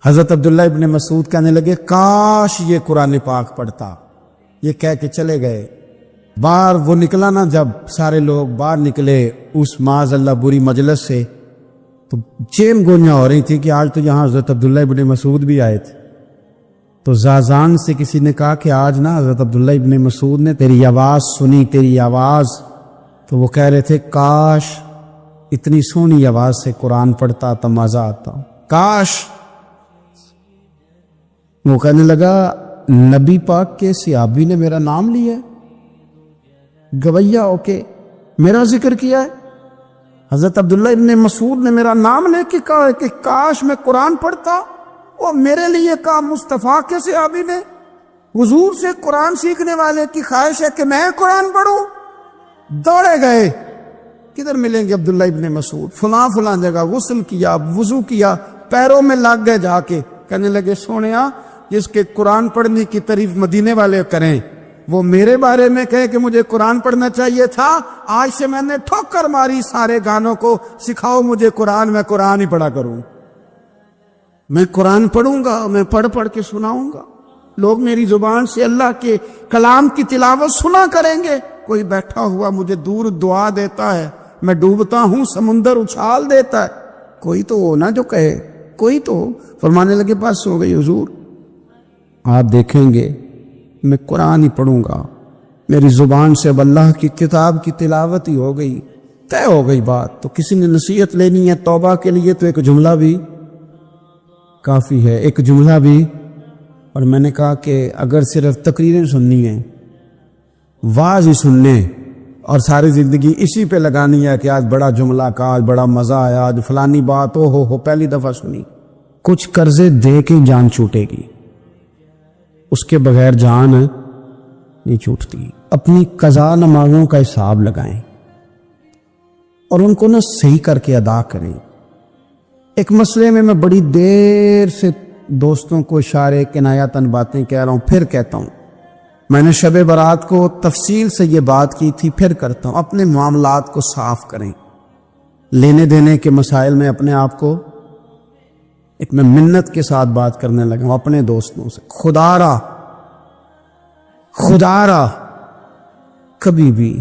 حضرت عبداللہ ابن مسعود کہنے لگے کاش یہ قرآن پاک پڑھتا، یہ کہہ کے چلے گئے۔ باہر وہ نکلا نا، جب سارے لوگ باہر نکلے اس معاذ اللہ بری مجلس سے، تو چین گونیاں ہو رہی تھی کہ آج تو یہاں حضرت عبداللہ ابن مسعود بھی آئے تھے۔ تو زازان سے کسی نے کہا کہ آج نا حضرت عبداللہ ابن مسعود نے تیری آواز سنی، تیری آواز، تو وہ کہہ رہے تھے کاش اتنی سونی آواز سے قرآن پڑھتا تو مزہ آتا، کاش۔ وہ کہنے لگا نبی پاک کے صحابی نے میرا نام لیا ہے، گویا ہو کے میرا ذکر کیا ہے، حضرت عبداللہ ابن مسعود نے میرا نام لے کے کہا کہ کاش میں قرآن پڑھتا، اور میرے لیے کہا مصطفیٰ کے صحابی نے، حضور سے قرآن سیکھنے والے کی خواہش ہے کہ میں قرآن پڑھوں۔ دوڑے گئے، کدھر ملیں گے عبداللہ ابن مسعود؟ فلاں جگہ غسل کیا، وضو کیا، پیروں میں لگ گئے جا کے، کہنے لگے سونیا جس کے قرآن پڑھنے کی تعریف مدینے والے کریں وہ میرے بارے میں کہے کہ مجھے قرآن پڑھنا چاہیے تھا، آج سے میں نے ٹھوکر ماری سارے گانوں کو، سکھاؤ مجھے قرآن، میں قرآن ہی پڑھا کروں، میں قرآن پڑھوں گا، میں پڑھ پڑھ کے سناؤں گا، لوگ میری زبان سے اللہ کے کلام کی تلاوت سنا کریں گے۔ کوئی بیٹھا ہوا مجھے دور دعا دیتا ہے، میں ڈوبتا ہوں سمندر اچھال دیتا ہے، کوئی تو ہو نا جو کہے، کوئی تو ہو۔ فرمانے لگے بس ہو گئی حضور، آپ دیکھیں گے میں قرآن ہی پڑھوں گا، میری زبان سے اب اللہ کی کتاب کی تلاوت ہی ہو گئی، طے ہو گئی بات۔ تو کسی نے نصیحت لینی ہے توبہ کے لیے تو ایک جملہ بھی کافی ہے، ایک جملہ بھی۔ اور میں نے کہا کہ اگر صرف تقریریں سننی ہیں، واعظ ہی سننے اور ساری زندگی اسی پہ لگانی ہے کہ آج بڑا جملہ کا، آج بڑا مزہ آیا، آج فلانی بات ہو پہلی دفعہ سنی، کچھ قرضے دے کے جان چھوٹے گی، اس کے بغیر جان نہیں چھوٹتی۔ اپنی قضا نمازوں کا حساب لگائیں اور ان کو صحیح کر کے ادا کریں۔ ایک مسئلے میں بڑی دیر سے دوستوں کو اشارے کنایاتن باتیں کہہ رہا ہوں، پھر کہتا ہوں، میں نے شب برات کو تفصیل سے یہ بات کی تھی، پھر کرتا ہوں، اپنے معاملات کو صاف کریں۔ لینے دینے کے مسائل میں اپنے آپ کو ایک میں منت کے ساتھ بات کرنے لگا ہوں اپنے دوستوں سے، خدا را کبھی بھی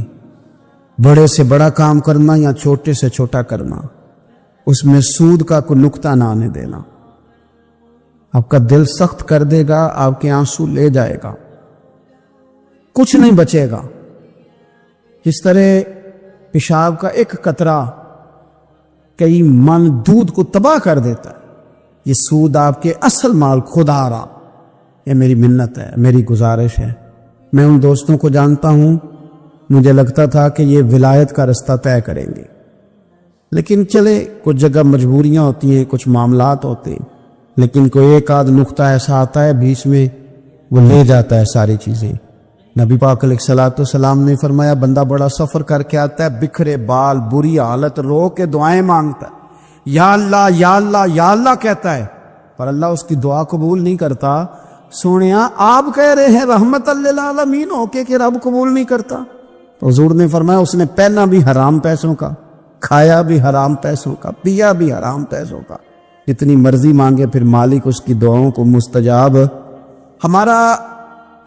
بڑے سے بڑا کام کرنا یا چھوٹے سے چھوٹا کرنا، اس میں سود کا کوئی نقطہ نہ آنے دینا۔ آپ کا دل سخت کر دے گا، آپ کے آنسو لے جائے گا، کچھ نہیں بچے گا۔ جس طرح پیشاب کا ایک قطرہ کئی من دودھ کو تباہ کر دیتا ہے، یہ سود آپ کے اصل مال۔ خدا را، یہ میری منت ہے، میری گزارش ہے۔ میں ان دوستوں کو جانتا ہوں، مجھے لگتا تھا کہ یہ ولایت کا رستہ طے کریں گے، لیکن چلے کچھ جگہ مجبوریاں ہوتی ہیں، کچھ معاملات ہوتے ہیں، لیکن کوئی ایک آدھ نقطہ ایسا آتا ہے بیچ میں، وہ لے جاتا ہے ساری چیزیں۔ نبی پاک علیہ الصلوۃ والسلام نے فرمایا، بندہ بڑا سفر کر کے آتا ہے، بکھرے بال، بری حالت، رو کے دعائیں مانگتا ہے، یا اللہ یا اللہ یا اللہ کہتا ہے، پر اللہ اس کی دعا قبول نہیں کرتا۔ سونیا آپ کہہ رہے ہیں رحمت للعالمین ہو کے کہ رب قبول نہیں کرتا؟ تو حضور نے فرمایا اس نے پہنا بھی حرام پیسوں کا، کھایا بھی حرام پیسوں کا، پیا بھی حرام پیسوں کا، جتنی مرضی مانگے پھر مالک اس کی دعاؤں کو مستجاب۔ ہمارا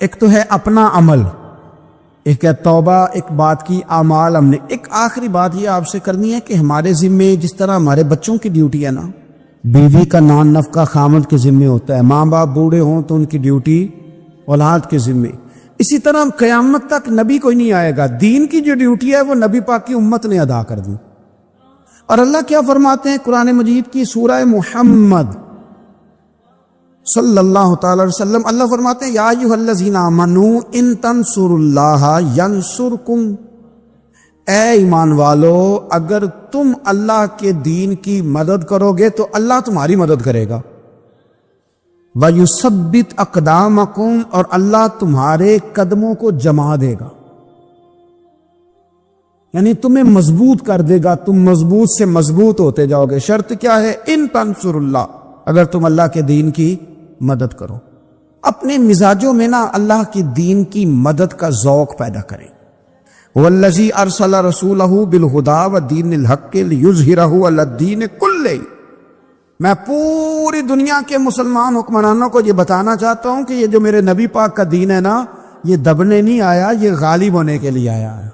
ایک تو ہے اپنا عمل، ایک ہے توبہ، ایک بات کی اعمال ہم نے۔ ایک آخری بات یہ آپ سے کرنی ہے کہ ہمارے ذمے جس طرح ہمارے بچوں کی ڈیوٹی ہے نا، بیوی کا نان نفقہ خامد کے ذمے ہوتا ہے، ماں باپ بوڑھے ہوں تو ان کی ڈیوٹی اولاد کے ذمے، اسی طرح قیامت تک نبی کوئی نہیں آئے گا، دین کی جو ڈیوٹی ہے وہ نبی پاک کی امت نے ادا کر دی۔ اور اللہ کیا فرماتے ہیں قرآن مجید کی سورہ محمد صلی اللہ تعالی علیہ وسلم، اللہ فرماتے ہیں، یا ایھا الذین آمنوا ان تنصروا اللہ ینصرکم، اے ایمان والو اگر تم اللہ کے دین کی مدد کرو گے تو اللہ تمہاری مدد کرے گا، وَيُثَبِّتْ أَقْدَامَكُمْ، اور اللہ تمہارے قدموں کو جما دے گا، یعنی تمہیں مضبوط کر دے گا، تم مضبوط سے مضبوط ہوتے جاؤ گے۔ شرط کیا ہے؟ ان تنصر اللہ، اگر تم اللہ کے دین کی مدد کرو۔ اپنے مزاجوں میں نا اللہ کی دین کی مدد کا ذوق پیدا کریں۔ وَالَّذِي أَرْسَلَ رَسُولَهُ بِالْهُدَىٰ وَدِينِ الْحَقِّ لِيُظْهِرَهُ عَلَى الدِّينِ كُلِّهِ، میں پوری دنیا کے مسلمان حکمرانوں کو یہ بتانا چاہتا ہوں کہ یہ جو میرے نبی پاک کا دین ہے نا، یہ دبنے نہیں آیا، یہ غالب ہونے کے لیے آیا ہے۔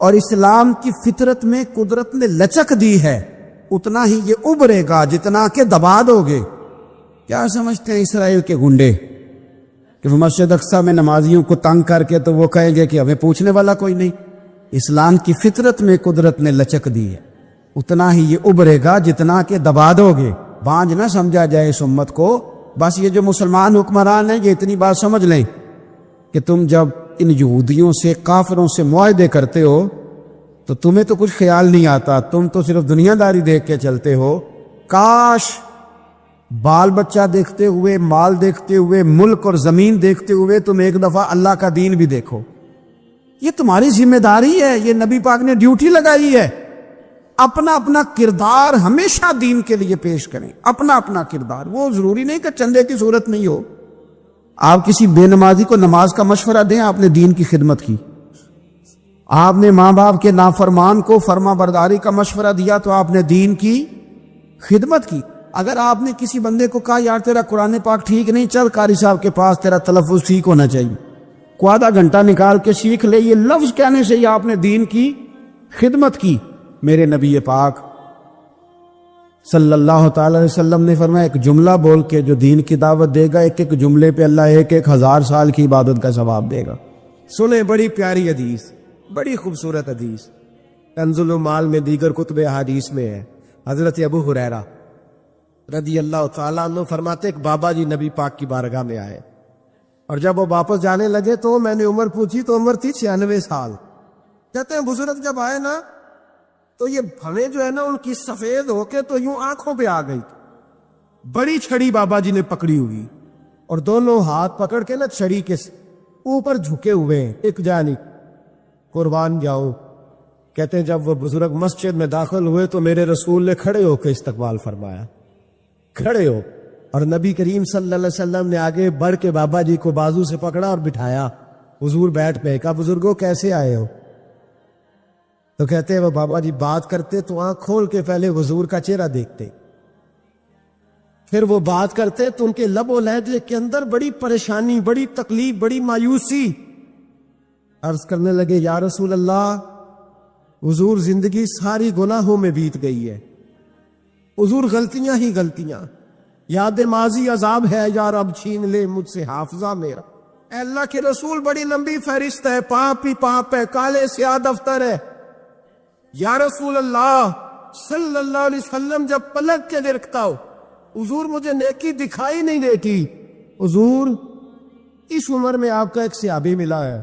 اور اسلام کی فطرت میں قدرت نے لچک دی ہے، اتنا ہی یہ ابھرے گا جتنا کہ دبا دو گے۔ کیا سمجھتے ہیں اسرائیل کے گنڈے کہ وہ مسجد اقصیٰ میں نمازیوں کو تنگ کر کے تو وہ کہیں گے کہ ہمیں پوچھنے والا کوئی نہیں؟ اسلام کی فطرت میں قدرت نے لچک دی ہے، اتنا ہی یہ ابھرے گا جتنا کہ دبا دو گے۔ بانجھ نہ سمجھا جائے اس امت کو، بس یہ جو مسلمان حکمران ہیں یہ اتنی بات سمجھ لیں کہ تم جب ان یہودیوں سے، کافروں سے معاہدے کرتے ہو تو تمہیں تو کچھ خیال نہیں آتا، تم تو صرف دنیا داری دیکھ کے چلتے ہو۔ کاش بال بچہ دیکھتے ہوئے، مال دیکھتے ہوئے، ملک اور زمین دیکھتے ہوئے تم ایک دفعہ اللہ کا دین بھی دیکھو۔ یہ تمہاری ذمہ داری ہے، یہ نبی پاک نے ڈیوٹی لگائی ہے۔ اپنا اپنا کردار ہمیشہ دین کے لیے پیش کریں، اپنا اپنا کردار۔ وہ ضروری نہیں کہ چندے کی صورت نہیں ہو، آپ کسی بے نمازی کو نماز کا مشورہ دیں، آپ نے دین کی خدمت کی۔ آپ نے ماں باپ کے نافرمان کو فرما برداری کا مشورہ دیا تو آپ نے دین کی خدمت کی۔ اگر آپ نے کسی بندے کو کہا یار تیرا قرآن پاک ٹھیک نہیں، چل قاری صاحب کے پاس، تیرا تلفظ ٹھیک ہونا چاہیے، کو آدھا گھنٹہ نکال کے سیکھ لے، یہ لفظ کہنے سے ہی آپ نے دین کی خدمت کی۔ میرے نبی پاک صلی اللہ تعالی علیہ وسلم نے فرمایا ایک جملہ بول کے جو دین کی دعوت دے گا، ایک ایک جملے پہ اللہ 1000 سال کی عبادت کا ثواب دے گا۔ سنیں، بڑی پیاری حدیث، بڑی خوبصورت حدیث، کنز المال میں دیگر کتب احادیث میں ہے۔ حضرت ابو ہریرہ رضی اللہ تعالیٰ عنہ فرماتے ایک بابا جی نبی پاک کی بارگاہ میں آئے، اور جب وہ واپس جانے لگے تو میں نے عمر پوچھی تو عمر تھی 96 سال۔ کہتے ہیں بزرگ جب آئے نا تو یہ بھویں جو ہے نا ان کی سفید ہو کے تو یوں آنکھوں پہ آ گئی، بڑی چھڑی بابا جی نے پکڑی ہوئی اور دونوں ہاتھ پکڑ کے نا چھڑی کے اوپر جھکے ہوئے ہیں، ایک جانی قربان جاؤں۔ کہتے ہیں جب وہ بزرگ مسجد میں داخل ہوئے تو میرے رسول نے کھڑے ہو کے استقبال فرمایا، کھڑے ہو، اور نبی کریم صلی اللہ علیہ وسلم نے آگے بڑھ کے بابا جی کو بازو سے پکڑا اور بٹھایا۔ حضور بیٹھ پہ، کہا بزرگوں کیسے آئے ہو؟ تو کہتے ہیں وہ بابا جی بات کرتے تو آنکھ کھول کے پہلے حضور کا چہرہ دیکھتے، پھر وہ بات کرتے تو ان کے لب و لہجے کے اندر بڑی پریشانی، بڑی تکلیف، بڑی مایوسی۔ عرض کرنے لگے یا رسول اللہ، حضور زندگی ساری گناہوں میں بیت گئی ہے، حضور غلطیاں ہی غلطیاں، یاد ماضی عذاب ہے، یا رب چھین لے مجھ سے حافظہ میرا۔ اے اللہ کے رسول بڑی لمبی فہرست ہے، پاپ ہی پاپ ہے، کالے سیاہ دفتر ہے۔ یا رسول اللہ صلی اللہ علیہ وسلم جب پلک کے دیکھتا ہو حضور مجھے نیکی دکھائی نہیں دیتی۔ حضور اس عمر میں آپ کا ایک صحابی ملا ہے،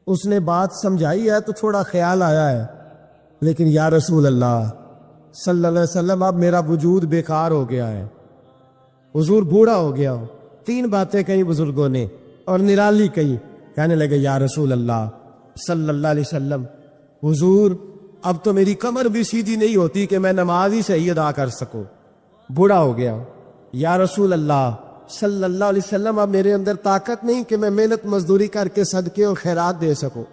اس نے بات سمجھائی ہے تو تھوڑا خیال آیا ہے، لیکن یا رسول اللہ صلی اللہ علیہ وسلم اب میرا وجود بیکار ہو گیا ہے، حضور بوڑھا ہو گیا ہو۔ 3 باتیں کہی بزرگوں نے اور نرالی کہی، کہنے لگے یا رسول اللہ صلی اللہ علیہ وسلم، حضور اب تو میری کمر بھی سیدھی نہیں ہوتی کہ میں نماز ہی صحیح ادا کر سکوں، بوڑھا ہو گیا ہوں۔ یا رسول اللہ صلی اللہ علیہ وسلم اب میرے اندر طاقت نہیں کہ میں محنت مزدوری کر کے صدقے اور خیرات دے سکوں۔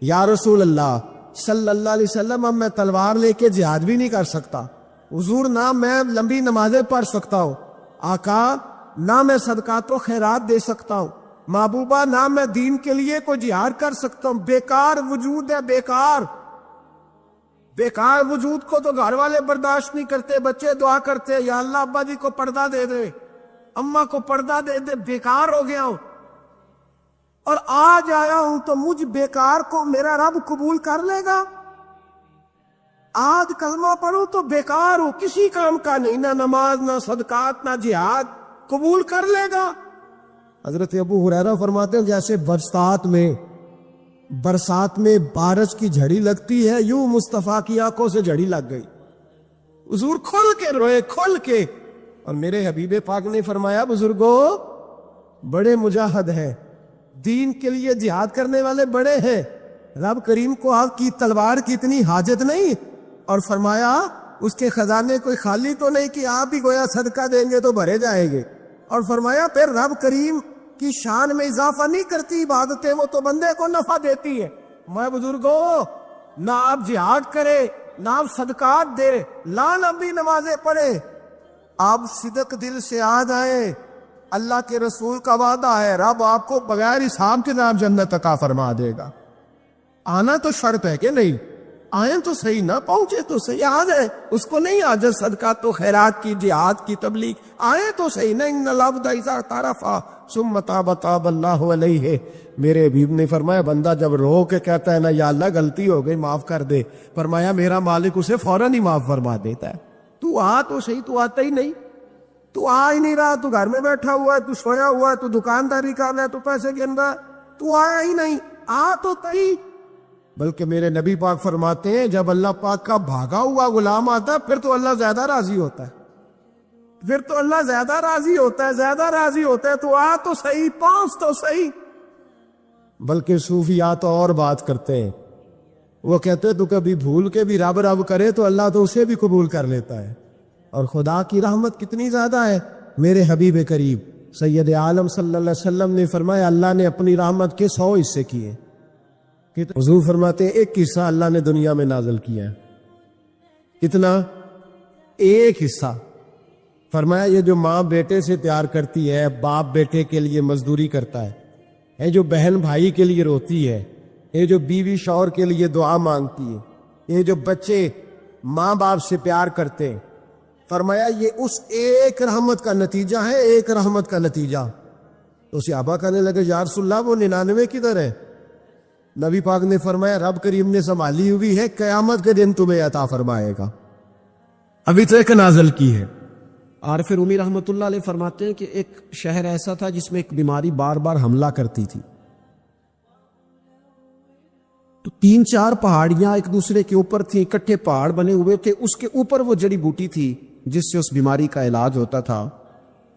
یا رسول اللہ صلی اللہ علیہ وسلم اب میں تلوار لے کے جہاد بھی نہیں کر سکتا، حضور نہ میں لمبی نمازیں پڑھ سکتا ہوں، آقا نہ میں صدقات و خیرات دے سکتا ہوں، محبوبہ نہ میں دین کے لیے کوئی جہاد کر سکتا ہوں، بیکار وجود ہے، بیکار بیکار وجود کو تو گھر والے برداشت نہیں کرتے، بچے دعا کرتے یا اللہ ابا جی کو پردہ دے دے، اماں کو پردہ دے دے، بیکار ہو گیا ہوں اور آج آیا ہوں تو مجھ بیکار کو میرا رب قبول کر لے گا؟ آج کلمہ پڑھوں تو بیکار ہوں، کسی کام کا نہیں، نہ نماز نہ صدقات نہ جہاد، قبول کر لے گا؟ حضرت ابو ہریرہ فرماتے ہیں جیسے برسات میں بارش کی جھڑی لگتی ہے، یوں مصطفیٰ کی آنکھوں سے جھڑی لگ گئی، حضور کھل کے روئے، کھل کے۔ اور میرے حبیب پاک نے فرمایا بزرگوں بڑے مجاہد ہیں، دین کے لیے جہاد کرنے والے بڑے ہیں، رب کریم کو آپ کی تلوار کی اتنی حاجت نہیں، اور فرمایا اس کے خزانے کوئی خالی تو نہیں کہ آپ ہی گویا صدقہ دیں گے تو بھرے جائیں گے، اور فرمایا پھر رب کریم کی شان میں اضافہ نہیں کرتی عبادتیں، وہ تو بندے کو نفع دیتی ہے۔ میں بزرگوں نہ آپ جہاد کرے، نہ آپ صدقات دے، نہ لمبی نمازیں پڑھے، آپ صدق دل سے آ جائیں، اللہ کے رسول کا وعدہ ہے رب آپ کو بغیر حساب کے نام جنت عطا فرما دے گا۔ آنا تو شرط ہے کہ نہیں، آئیں تو صحیح، نہ پہنچے تو صحیح، آ جائیں، اس کو نہیں عاجز صدقات و خیرات کی، جہاد کی تبلیغ، آئیں تو صحیح، نہیں ان العبد اذا اعترف ثم تاب تاب اللہ علیہ۔ میرے حبیب نے فرمایا بندہ جب رو کے کہتا ہے نا یا اللہ غلطی ہو گئی معاف کر دے، فرمایا میرا مالک اسے فوراً ہی معاف فرما دیتا ہے۔ تو آ تو صحیح، تو آتا ہی نہیں، تو آ ہی نہیں رہا، تو گھر میں بیٹھا ہوا ہے، تو سویا ہوا ہے، تو دکانداری کر رہا ہے، تو پیسے گن رہا ہے، تو آیا ہی نہیں، آ تو صحیح۔ بلکہ میرے نبی پاک فرماتے ہیں جب اللہ پاک کا بھاگا ہوا غلام آتا ہے پھر تو اللہ زیادہ راضی ہوتا ہے، پھر تو اللہ زیادہ راضی ہوتا ہے، زیادہ راضی ہوتا ہے، تو آ تو صحیح، پہنچ تو صحیح۔ بلکہ صوفیات اور بات کرتے ہیں، وہ کہتے ہیں تو کبھی بھول کے بھی رب رب کرے تو اللہ تو اسے بھی قبول کر لیتا ہے، اور خدا کی رحمت کتنی زیادہ ہے۔ میرے حبیب کریم سید عالم صلی اللہ علیہ وسلم نے فرمایا اللہ نے اپنی رحمت کے 100 حصے کیے، حضور فرماتے ہیں ایک حصہ اللہ نے دنیا میں نازل کیا ہے، کتنا؟ ایک حصہ۔ فرمایا یہ جو ماں بیٹے سے پیار کرتی ہے، باپ بیٹے کے لیے مزدوری کرتا ہے، یہ جو بہن بھائی کے لیے روتی ہے، یہ جو بیوی شوہر کے لیے دعا مانگتی ہے، یہ جو بچے ماں باپ سے پیار کرتے ہیں، فرمایا یہ اس ایک رحمت کا نتیجہ ہے، ایک رحمت کا نتیجہ۔ تو صحابہ کہنے لگے یا رسول اللہ وہ 99 کدھر ہے؟ نبی پاک نے فرمایا رب کریم نے سنبھالی ہوئی ہے، قیامت کے دن تمہیں عطا فرمائے گا۔ ابھی تو ایک نازل کی ہے۔ عارف رومی رحمۃ اللہ علیہ فرماتے ہیں کہ ایک شہر ایسا تھا جس میں ایک بیماری بار بار حملہ کرتی تھی، تو 3-4 پہاڑیاں ایک دوسرے کے اوپر تھیں، اکٹھے پہاڑ بنے ہوئے تھے، اس کے اوپر وہ جڑی بوٹی تھی جس سے اس بیماری کا علاج ہوتا تھا۔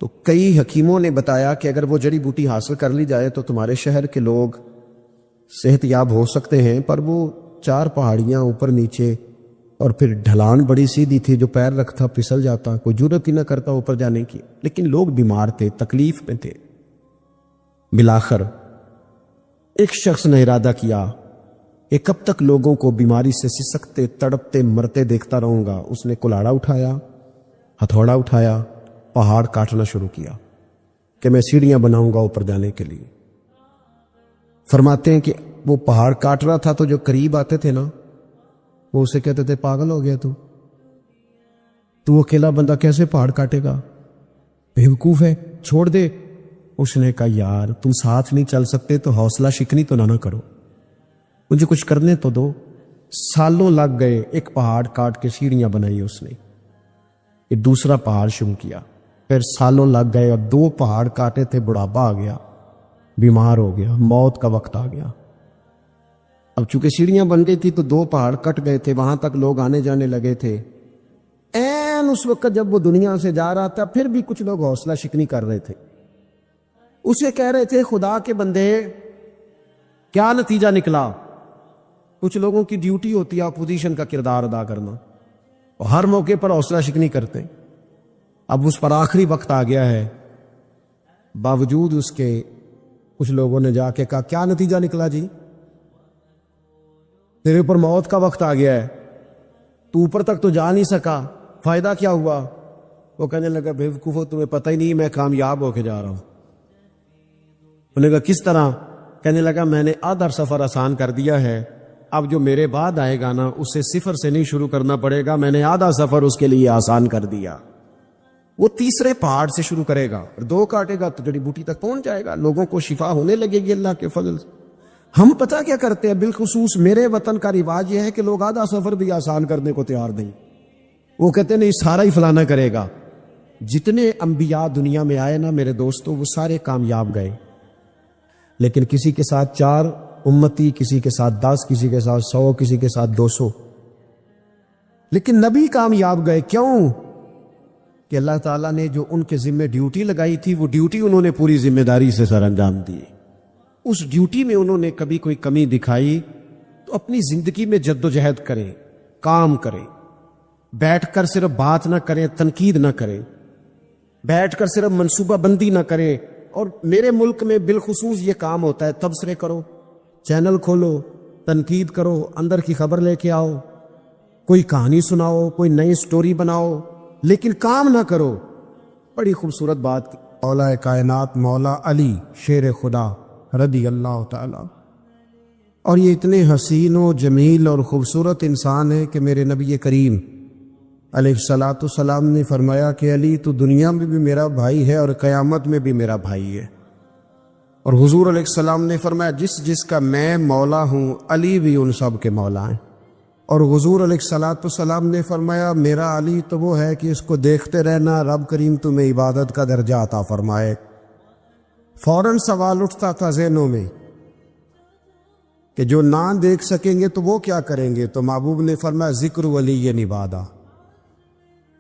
تو کئی حکیموں نے بتایا کہ اگر وہ جڑی بوٹی حاصل کر لی جائے تو تمہارے شہر کے لوگ صحت یاب ہو سکتے ہیں، پر وہ 4 پہاڑیاں اوپر نیچے، اور پھر ڈھلان بڑی سیدھی تھی، جو پیر رکھتا پھسل جاتا، کوئی جرت ہی نہ کرتا اوپر جانے کی، لیکن لوگ بیمار تھے، تکلیف میں تھے۔ بالآخر ایک شخص نے ارادہ کیا کہ کب تک لوگوں کو بیماری سے سسکتے تڑپتے مرتے دیکھتا رہوں گا۔ اس نے کلاڑا اٹھایا، ہتھوڑا اٹھایا، پہاڑ کاٹنا شروع کیا کہ میں سیڑھیاں بناؤں گا اوپر جانے کے لیے۔ فرماتے ہیں کہ وہ پہاڑ کاٹ رہا تھا تو جو قریب آتے تھے نا، وہ اسے کہتے تھے پاگل ہو گیا تو اکیلا بندہ کیسے پہاڑ کاٹے گا، بیوقوف ہے، چھوڑ دے۔ اس نے کہا یار تم ساتھ نہیں چل سکتے تو حوصلہ شکنی تو نہ کرو، مجھے کچھ کرنے تو دو۔ سالوں لگ گئے، ایک پہاڑ کاٹ کے سیڑھیاں بنائی اس نے، یہ دوسرا پہاڑ شروع کیا، پھر سالوں لگ گئے اور 2 پہاڑ کاٹے تھے، بڑھاپا آ گیا، بیمار ہو گیا، موت کا وقت آ گیا۔ اب چونکہ سیڑھیاں بن گئی تھی تو 2 پہاڑ کٹ گئے تھے، وہاں تک لوگ آنے جانے لگے تھے۔ این اس وقت جب وہ دنیا سے جا رہا تھا، پھر بھی کچھ لوگ حوصلہ شکنی کر رہے تھے، اسے کہہ رہے تھے خدا کے بندے کیا نتیجہ نکلا؟ کچھ لوگوں کی ڈیوٹی ہوتی ہے اپوزیشن کا کردار ادا کرنا، اور ہر موقع پر حوصلہ شکنی کرتے ہیں۔ اب اس پر آخری وقت آ گیا ہے، باوجود اس کے کچھ لوگوں نے جا کے کہا کیا نتیجہ نکلا جی؟ تیرے اوپر موت کا وقت آ گیا ہے، تو اوپر تک تو جا نہیں سکا، فائدہ کیا ہوا؟ وہ کہنے لگا بیوقوفو تمہیں پتہ ہی نہیں میں کامیاب ہو کے جا رہا ہوں۔ انہوں نے کہا کس طرح؟ کہنے لگا میں نے آدھا سفر آسان کر دیا ہے، اب جو میرے بعد آئے گا نا اسے صفر سے نہیں شروع کرنا پڑے گا، میں نے آدھا سفر اس کے لیے آسان کر دیا۔ وہ تیسرے پہاڑ سے شروع کرے گا اور 2 کاٹے گا تو جڑی بوٹی تک پہنچ جائے گا، لوگوں کو شفا ہونے لگے گی اللہ کے فضل سے۔ ہم پتہ کیا کرتے ہیں، بالخصوص میرے وطن کا رواج یہ ہے کہ لوگ آدھا سفر بھی آسان کرنے کو تیار نہیں، وہ کہتے ہیں نہیں سارا ہی فلانا کرے گا۔ جتنے انبیاء دنیا میں آئے نا میرے دوستوں، وہ سارے کامیاب گئے، لیکن کسی کے ساتھ 4 امتی، کسی کے ساتھ 10، کسی کے ساتھ 100، کسی کے ساتھ 200، لیکن نبی کامیاب گئے۔ کیوں؟ کہ اللہ تعالیٰ نے جو ان کے ذمہ ڈیوٹی لگائی تھی، وہ ڈیوٹی انہوں نے پوری ذمہ داری سے سر انجام دی۔ اس ڈیوٹی میں انہوں نے کبھی کوئی کمی دکھائی تو اپنی زندگی میں جد و جہد کریں، کام کریں، بیٹھ کر صرف بات نہ کریں، تنقید نہ کریں، بیٹھ کر صرف منصوبہ بندی نہ کریں۔ اور میرے ملک میں بالخصوص یہ کام ہوتا ہے، تبصرے کرو، چینل کھولو، تنقید کرو، اندر کی خبر لے کے آؤ، کوئی کہانی سناؤ، کوئی نئی سٹوری بناؤ، لیکن کام نہ کرو۔ بڑی خوبصورت بات مولا کائنات مولا علی شیر خدا رضی اللہ تعالی، اور یہ اتنے حسین و جمیل اور خوبصورت انسان ہے کہ میرے نبی کریم علیہ الصلاۃ والسلام نے فرمایا کہ علی تو دنیا میں بھی میرا بھائی ہے اور قیامت میں بھی میرا بھائی ہے۔ اور حضور علیہ السلام نے فرمایا جس کا میں مولا ہوں، علی بھی ان سب کے مولا ہیں۔ اور حضور علیہ الصلاۃ والسلام نے فرمایا میرا علی تو وہ ہے کہ اس کو دیکھتے رہنا، رب کریم تمہیں عبادت کا درجہ عطا فرمائے۔ فوراً سوال اٹھتا تھا ذہنوں میں کہ جو نہ دیکھ سکیں گے تو وہ کیا کریں گے؟ تو محبوب نے فرمایا ذکر ولی عبادہ،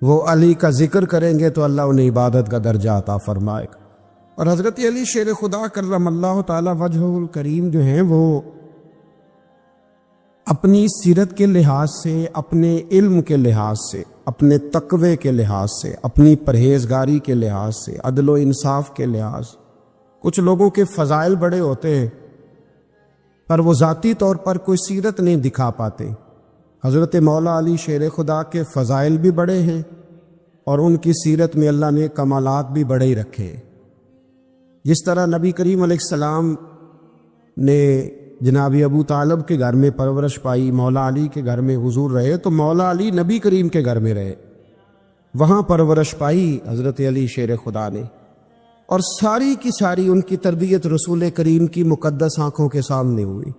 وہ علی کا ذکر کریں گے تو اللہ انہیں عبادت کا درجہ عطا فرمائے گا۔ اور حضرت علی شیر خدا کرم اللہ تعالی وجہہ الکریم جو ہیں، وہ اپنی سیرت کے لحاظ سے، اپنے علم کے لحاظ سے، اپنے تقوی کے لحاظ سے، اپنی پرہیزگاری کے لحاظ سے، عدل و انصاف کے لحاظ سے، کچھ لوگوں کے فضائل بڑے ہوتے ہیں پر وہ ذاتی طور پر کوئی سیرت نہیں دکھا پاتے۔ حضرت مولا علی شیر خدا کے فضائل بھی بڑے ہیں اور ان کی سیرت میں اللہ نے کمالات بھی بڑے ہی رکھے۔ جس طرح نبی کریم علیہ السلام نے جناب ابو طالب کے گھر میں پرورش پائی، مولا علی کے گھر میں حضور رہے، تو مولا علی نبی کریم کے گھر میں رہے۔ وہاں پرورش پائی حضرت علی شیر خدا نے، اور ساری کی ساری ان کی تربیت رسول کریم کی مقدس آنکھوں کے سامنے ہوئی،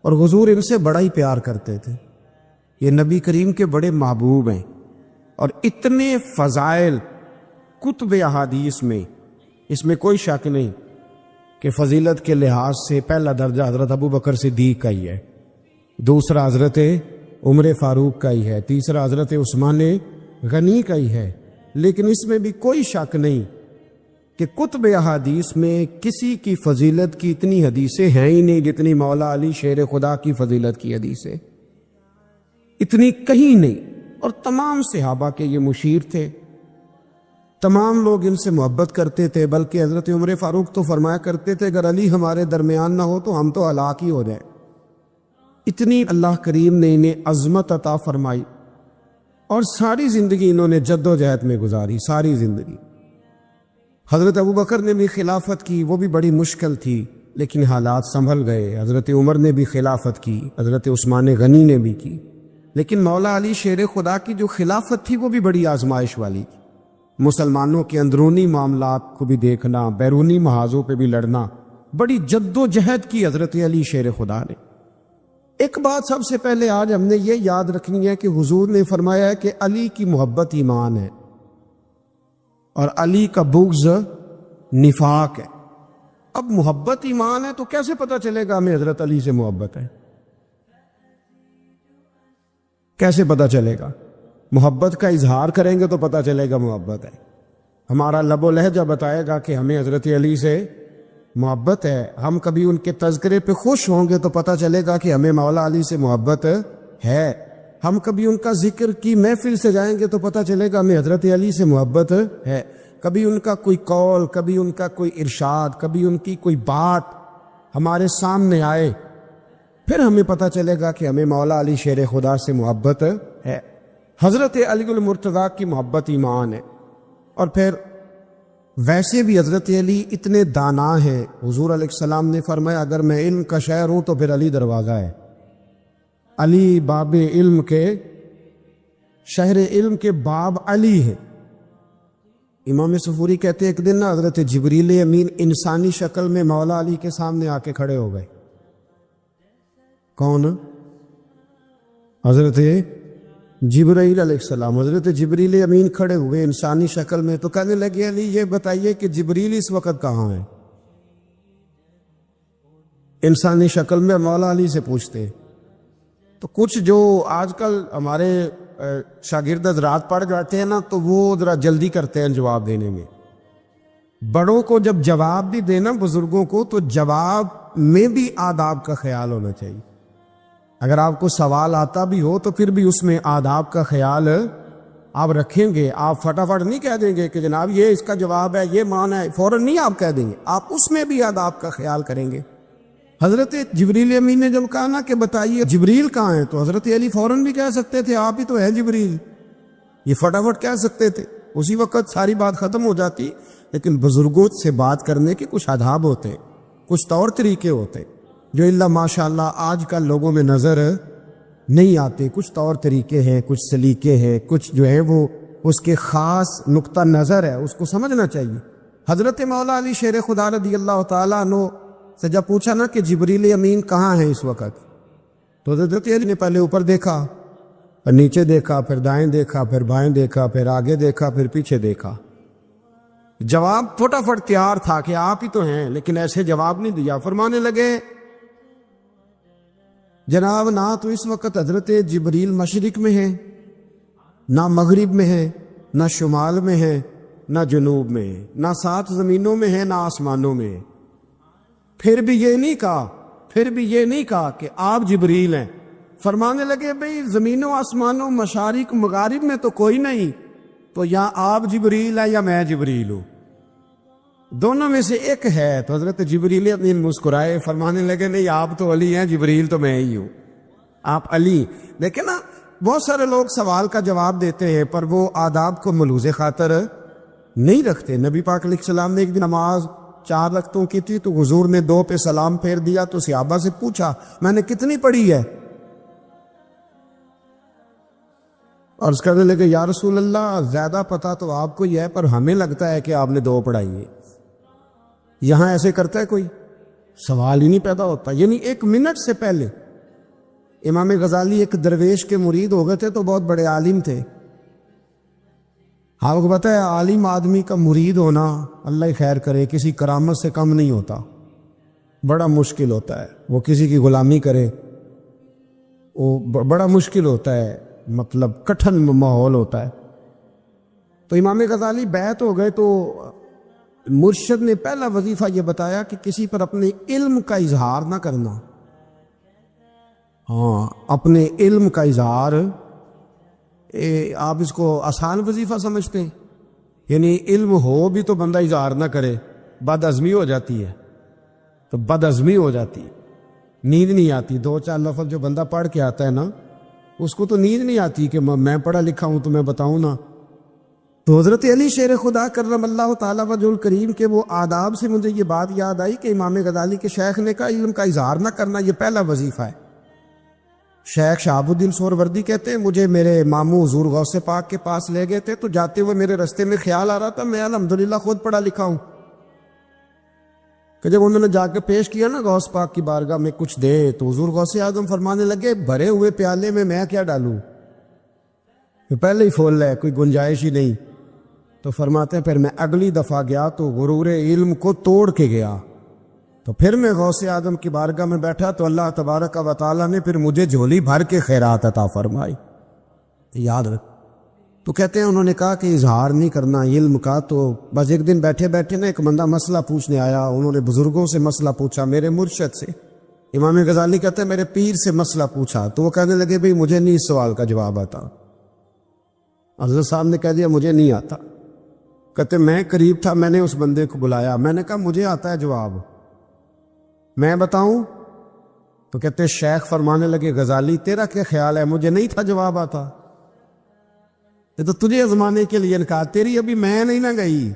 اور حضور ان سے بڑا ہی پیار کرتے تھے۔ یہ نبی کریم کے بڑے محبوب ہیں، اور اتنے فضائل کتب احادیث میں، اس میں کوئی شک نہیں کہ فضیلت کے لحاظ سے پہلا درجہ حضرت ابو بکر صدیق کا ہی ہے، دوسرا حضرت عمر فاروق کا ہی ہے، تیسرا حضرت عثمان غنی کا ہی ہے، لیکن اس میں بھی کوئی شک نہیں کہ کتب احادیث میں کسی کی فضیلت کی اتنی حدیثیں ہیں ہی نہیں جتنی مولا علی شیر خدا کی فضیلت کی حدیثیں، اتنی کہیں نہیں۔ اور تمام صحابہ کے یہ مشیر تھے، تمام لوگ ان سے محبت کرتے تھے، بلکہ حضرت عمر فاروق تو فرمایا کرتے تھے اگر علی ہمارے درمیان نہ ہو تو ہم تو ہلاک ہی ہو جائیں۔ اتنی اللہ کریم نے انہیں عظمت عطا فرمائی، اور ساری زندگی انہوں نے جد و جہد میں گزاری، ساری زندگی۔ حضرت ابو بکر نے بھی خلافت کی، وہ بھی بڑی مشکل تھی، لیکن حالات سنبھل گئے۔ حضرت عمر نے بھی خلافت کی، حضرت عثمان غنی نے بھی کی، لیکن مولا علی شیر خدا کی جو خلافت تھی وہ بھی بڑی آزمائش والی تھی۔ مسلمانوں کے اندرونی معاملات کو بھی دیکھنا، بیرونی محاذوں پہ بھی لڑنا، بڑی جد و جہد کی حضرت علی شیر خدا نے۔ ایک بات سب سے پہلے آج ہم نے یہ یاد رکھنی ہے کہ حضور نے فرمایا ہے کہ علی کی محبت ایمان ہے، اور علی کا بغض نفاق ہے۔ اب محبت ایمان ہے تو کیسے پتہ چلے گا ہمیں حضرت علی سے محبت ہے؟ کیسے پتہ چلے گا؟ محبت کا اظہار کریں گے تو پتہ چلے گا محبت ہے، ہمارا لب و لہجہ بتائے گا کہ ہمیں حضرت علی سے محبت ہے، ہم کبھی ان کے تذکرے پہ خوش ہوں گے تو پتہ چلے گا کہ ہمیں مولا علی سے محبت ہے، ہم کبھی ان کا ذکر کی محفل سے جائیں گے تو پتہ چلے گا ہمیں حضرت علی سے محبت ہے، کبھی ان کا کوئی قول، کبھی ان کا کوئی ارشاد، کبھی ان کی کوئی بات ہمارے سامنے آئے، پھر ہمیں پتہ چلے گا کہ ہمیں مولا علی شیر خدا سے محبت ہے۔ حضرت علی المرتضیٰ کی محبت ایمان ہے۔ اور پھر ویسے بھی حضرت علی اتنے دانا ہیں، حضور علیہ السلام نے فرمایا اگر میں علم کا شہر ہوں تو پھر علی دروازہ ہے، علی باب علم کے، شہر علم کے باب علی ہے۔ امام صفوری کہتے ہیں ایک دن نا حضرت جبریل امین انسانی شکل میں مولا علی کے سامنے آ کے کھڑے ہو گئے۔ کون؟ حضرت جبرائیل علیہ السلام۔ حضرت جبریل امین کھڑے ہوئے انسانی شکل میں، تو کہنے لگے علی یہ بتائیے کہ جبریل اس وقت کہاں ہے؟ انسانی شکل میں مولا علی سے پوچھتے۔ تو کچھ جو آج کل ہمارے شاگرد حضرات پڑھ جاتے ہیں نا تو وہ ذرا جلدی کرتے ہیں جواب دینے میں۔ بڑوں کو جب جواب بھی دینا، بزرگوں کو، تو جواب میں بھی آداب کا خیال ہونا چاہیے۔ اگر آپ کو سوال آتا بھی ہو تو پھر بھی اس میں آداب کا خیال آپ رکھیں گے۔ آپ فٹافٹ نہیں کہہ دیں گے کہ جناب یہ اس کا جواب ہے، یہ معنی ہے، فوراً نہیں آپ کہہ دیں گے، آپ اس میں بھی آداب کا خیال کریں گے۔ حضرت جبریل امین نے جب کہا نا کہ بتائیے جبریل کہاں ہے، تو حضرت علی فوراً بھی کہہ سکتے تھے آپ ہی تو ہے جبریل، یہ فٹافٹ کہہ سکتے تھے، اسی وقت ساری بات ختم ہو جاتی۔ لیکن بزرگوں سے بات کرنے کے کچھ آداب ہوتے ہیں، کچھ طور طریقے ہوتے ہیں جو اللہ ماشاءاللہ آج کل لوگوں میں نظر نہیں آتے۔ کچھ طور طریقے ہیں، کچھ سلیقے ہیں، کچھ جو ہے وہ اس کے خاص نقطہ نظر ہے، اس کو سمجھنا چاہیے۔ حضرت مولا علی شیر خدا رضی اللہ تعالیٰ عنہ سے جب پوچھا نا کہ جبریل امین کہاں ہے اس وقت، تو حضرت علی نے پہلے اوپر دیکھا، پھر نیچے دیکھا، پھر دائیں دیکھا، پھر بائیں دیکھا، پھر آگے دیکھا، پھر پیچھے دیکھا۔ جواب فٹافٹ تیار تھا کہ آپ ہی تو ہیں، لیکن ایسے جواب نہیں دیا۔ فرمانے لگے جناب نہ تو اس وقت حضرت جبریل مشرق میں ہے، نہ مغرب میں ہے، نہ شمال میں ہے، نہ جنوب میں ہے، نہ 7 زمینوں میں ہے، نہ آسمانوں میں ہے۔ پھر بھی یہ نہیں کہا کہ آپ جبریل ہیں۔ فرمانے لگے بھئی زمینوں آسمانوں مشارق مغارب میں تو کوئی نہیں، تو یا آپ جبریل ہے یا میں جبریل ہوں، دونوں میں سے ایک ہے۔ تو حضرت جبریل امین مسکرائے، فرمانے لگے نہیں آپ تو علی ہیں، جبریل تو میں ہی ہوں، آپ علی۔ دیکھیں نا بہت سارے لوگ سوال کا جواب دیتے ہیں پر وہ آداب کو ملحوظ خاطر نہیں رکھتے۔ نبی پاک علیہ السلام نے ایک دن نماز 4 رکعتوں کی تھی تو حضور نے 2 پہ سلام پھیر دیا، تو صحابہ سے پوچھا میں نے کتنی پڑھی ہے؟ اور اس کہنے لگے یا رسول اللہ زیادہ پتہ تو آپ کو ہی ہے، پر ہمیں لگتا ہے کہ آپ نے 2 پڑھائی ہے۔ یہاں ایسے کرتا ہے کوئی؟ سوال ہی نہیں پیدا ہوتا۔ یعنی 1 منٹ سے پہلے امام غزالی ایک درویش کے مرید ہو گئے تھے تو بہت بڑے عالم تھے۔ آپ کو پتہ ہے عالم آدمی کا مرید ہونا، اللہ خیر کرے، کسی کرامت سے کم نہیں ہوتا، بڑا مشکل ہوتا ہے۔ وہ کسی کی غلامی کرے، وہ بڑا مشکل ہوتا ہے، مطلب کٹھن ماحول ہوتا ہے۔ تو امام غزالی بیعت ہو گئے تو مرشد نے پہلا وظیفہ یہ بتایا کہ کسی پر اپنے علم کا اظہار نہ کرنا۔ ہاں، اپنے علم کا اظہار، آپ اس کو آسان وظیفہ سمجھتے ہیں؟ یعنی علم ہو بھی تو بندہ اظہار نہ کرے، بد عزمی ہو جاتی ہے، تو بد عزمی ہو جاتی ہے، نیند نہیں آتی۔ 2-4 لفظ جو بندہ پڑھ کے آتا ہے نا، اس کو تو نیند نہیں آتی کہ میں پڑھا لکھا ہوں تو میں بتاؤں نا۔ تو حضرت علی شیر خدا کرم اللہ تعالیٰ وجہ الکریم کے وہ آداب سے مجھے یہ بات یاد آئی کہ امام غزالی کے شیخ نے کہا علم کا اظہار نہ کرنا یہ پہلا وظیفہ ہے۔ شیخ شہاب الدین سہروردی کہتے ہیں مجھے میرے ماموں حضور غوث پاک کے پاس لے گئے تھے، تو جاتے ہوئے میرے رستے میں خیال آ رہا تھا میں الحمدللہ خود پڑھا لکھا ہوں، کہ جب انہوں نے جا کے پیش کیا نا غوث پاک کی بارگاہ میں کچھ دے، تو حضور غوث اعظم فرمانے لگے بھرے ہوئے پیالے میں کیا ڈالوں، پہلے ہی فول ہے، کوئی گنجائش ہی نہیں۔ تو فرماتے ہیں پھر میں اگلی دفعہ گیا تو غرور علم کو توڑ کے گیا، تو پھر میں غوث اعظم کی بارگاہ میں بیٹھا تو اللہ تبارک و تعالیٰ نے پھر مجھے جھولی بھر کے خیرات عطا فرمائی۔ یاد رکھ۔ تو کہتے ہیں انہوں نے کہا کہ اظہار نہیں کرنا علم کا، تو بس ایک دن بیٹھے بیٹھے نا ایک بندہ مسئلہ پوچھنے آیا، انہوں نے بزرگوں سے مسئلہ پوچھا، میرے مرشد سے، امام غزالی کہتے ہیں میرے پیر سے مسئلہ پوچھا، تو وہ کہنے لگے بھئی مجھے نہیں اس سوال کا جواب آتا۔ حضرت صاحب نے کہہ دیا مجھے نہیں آتا۔ کہتے میں قریب تھا، میں نے اس بندے کو بلایا، میں نے کہا مجھے آتا ہے جواب، میں بتاؤں؟ تو کہتے شیخ فرمانے لگے غزالی تیرا کیا خیال ہے مجھے نہیں تھا جواب آتا؟ یہ تو تجھے آزمانے کے لیے کہا، تیری ابھی میں نہیں نہ گئی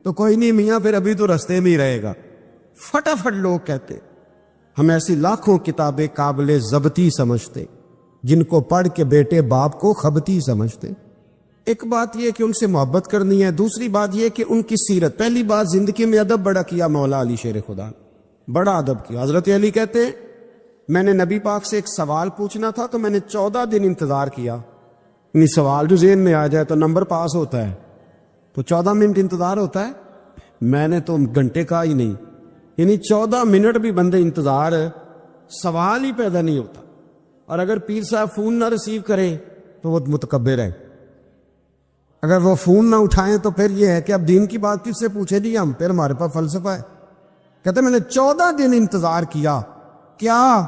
تو کوئی نہیں میاں، پھر ابھی تو رستے میں ہی رہے گا۔ فٹافٹ لوگ کہتے ہم ایسی لاکھوں کتابیں قابل ضبطی سمجھتے جن کو پڑھ کے بیٹے باپ کو خبتی سمجھتے۔ ایک بات یہ کہ ان سے محبت کرنی ہے، دوسری بات یہ کہ ان کی سیرت، پہلی بات زندگی میں ادب بڑا کیا مولا علی شیر خدا، بڑا ادب کیا۔ حضرت علی کہتے ہیں میں نے نبی پاک سے ایک سوال پوچھنا تھا تو میں نے 14 دن انتظار کیا، یعنی سوال جو ذہن میں آ جائے تو نمبر پاس ہوتا ہے، تو 14 منٹ انتظار ہوتا ہے، میں نے تو گھنٹے کا ہی نہیں، یعنی 14 منٹ بھی بندے انتظار، سوال ہی پیدا نہیں ہوتا۔ اور اگر پیر صاحب فون نہ ریسیو کریں تو وہ متکبر ہے، اگر وہ فون نہ اٹھائیں تو پھر یہ ہے کہ اب دین کی بات کس سے پوچھے جی ہم، پھر ہمارے پاس فلسفہ ہے۔ کہتے میں نے 14 دن انتظار کیا، کیا؟